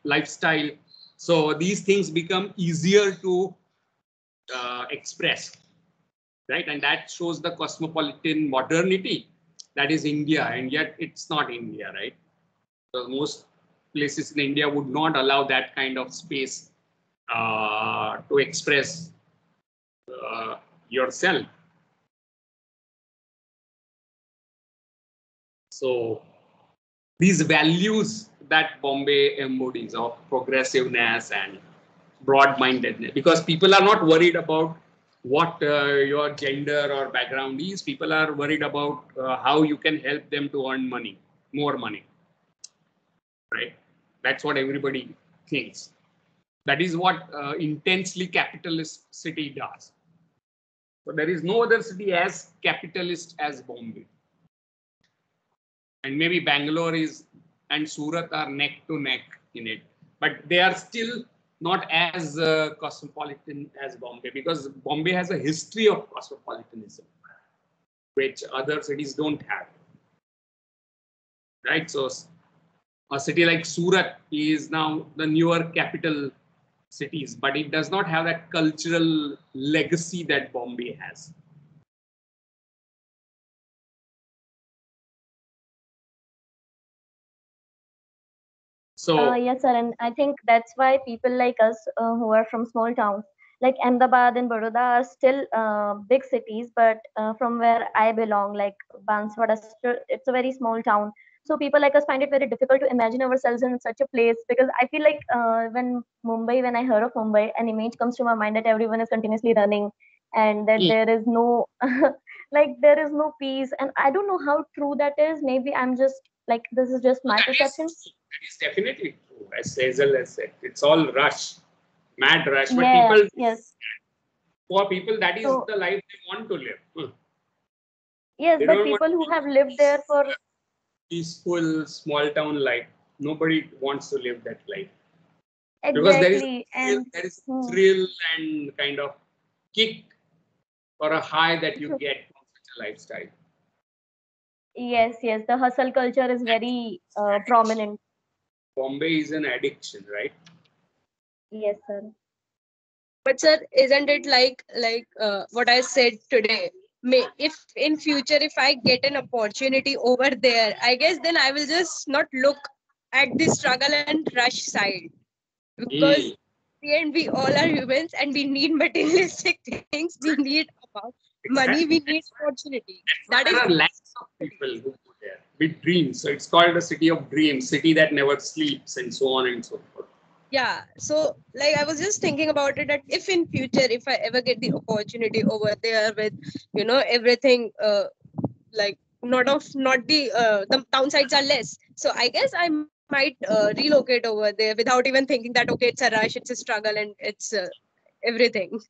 lifestyle. So these things become easier to express, right? And that shows the cosmopolitan modernity that is India, and yet it's not India, right? So most places in India would not allow that kind of space to express yourself. So these values that Bombay embodies of progressiveness and broad-mindedness, because people are not worried about what your gender or background is. People are worried about how you can help them to earn money, more money, right? That's what everybody thinks. That is what intensely capitalist city does. So there is no other city as capitalist as Bombay. And maybe Bangalore is and Surat are neck to neck in it, but they are still not as cosmopolitan as Bombay, because Bombay has a history of cosmopolitanism, which other cities don't have. Right? So a city like Surat is now the newer capital cities, but it does not have that cultural legacy that Bombay has. So yes, sir, and I think that's why people like us who are from small towns like Ahmedabad and Baroda are still big cities, but from where I belong, like Banswara, it's a very small town. So people like us find it very difficult to imagine ourselves in such a place, because I feel like when I heard of Mumbai, an image comes to my mind that everyone is continuously running and that there is no like there is no peace, and I don't know how true that is. Maybe I'm just like, this is just my perception. That is definitely true. As Sezel has said, it's all rush, mad rush. But Yeah, people, yes. For people, that is So, the life they want to live. yes, They but don't want people who have lived there for peaceful small town life. Nobody wants to live that life. Because exactly, and there is a thrill and kind of kick or a high that you get from such a lifestyle. yes, yes, the hustle culture is very prominent. Bombay is an addiction, right? Yes, sir. But sir, isn't it like what I said today? If in future, if I get an opportunity over there, I guess then I will just not look at the struggle and rush side, because and we all are humans and we need materialistic things. We need about money. We need opportunity. That is, there are lakhs of people who go there with dreams. So it's called a city of dreams, city that never sleeps, and so on and so forth. Yeah, so like I was just thinking about it, that if in future, if I ever get the opportunity over there with everything, like not the downsides are less, so I guess I might relocate over there without even thinking that okay, it's a rush, it's a struggle, and it's everything.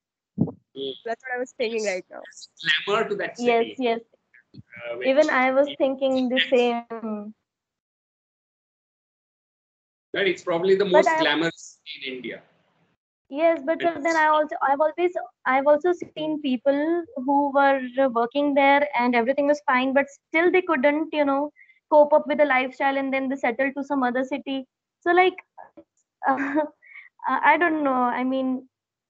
That's what I was thinking right now. Glamour to that city. Yes, yes. Even I was thinking the same. Right, it's probably the most glamorous in India. Yes, but then I've also seen people who were working there and everything was fine, but still they couldn't, cope up with the lifestyle, and then they settled to some other city. So like, I don't know. I mean,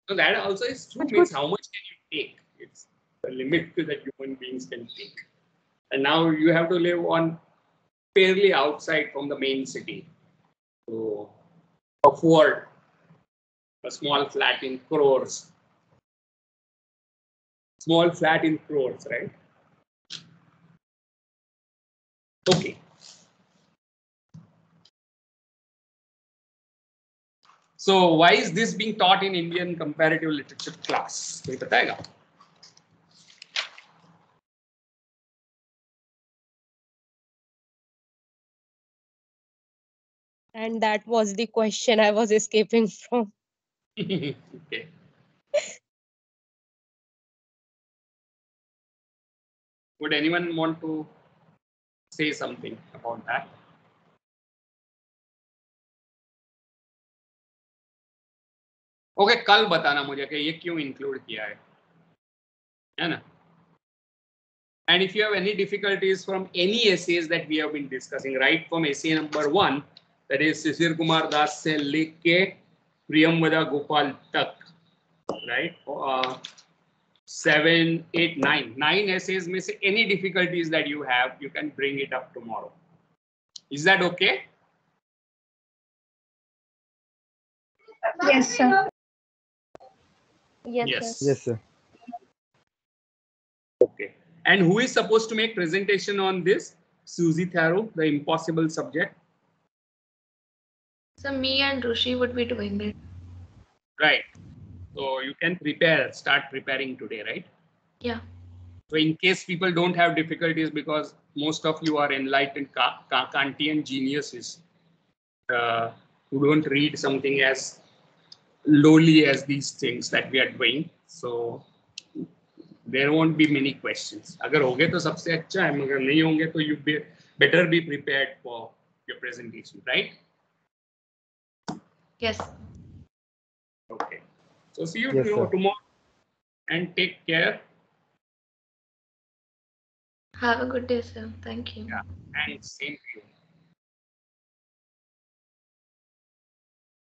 so that also is true. Means how much can you take? It's the limit that human beings can take. And now you have to live on fairly outside from the main city to afford a small flat in crores. Small flat in crores, right? Okay. So why is this being taught in Indian comparative literature class? कोई बताएगा? And that was the question I was escaping from. Okay. Would anyone want to say something about that? Okay कल बताना मुझे कि ये क्यों include किया है ना? And if you have any difficulties from any essays that we have been discussing, right from essay number 1, that is Shishir Kumar Das se leke Priyamvada Gopal tak, right? 7, 8, 9 essays में से any difficulties that you have, you can bring it up tomorrow. Is that okay? Yes, sir. Yes. Yes, sir. Okay. And who is supposed to make presentation on this? Susie Tharu, the impossible subject. So me and Rushi would be doing it. Right. So you can start preparing today, right? Yeah. So in case people don't have difficulties, because most of you are enlightened Kantian geniuses who don't read something as lowly as these things that we are doing. So there won't be many questions. अगर होंगे तो सबसे अच्छा है, मगर नहीं होंगे तो you better be prepared for your presentation, right? Yes. Okay. So see you Yes, sir. tomorrow and take care. Have a good day, sir. Thank you. Yeah, and same to you.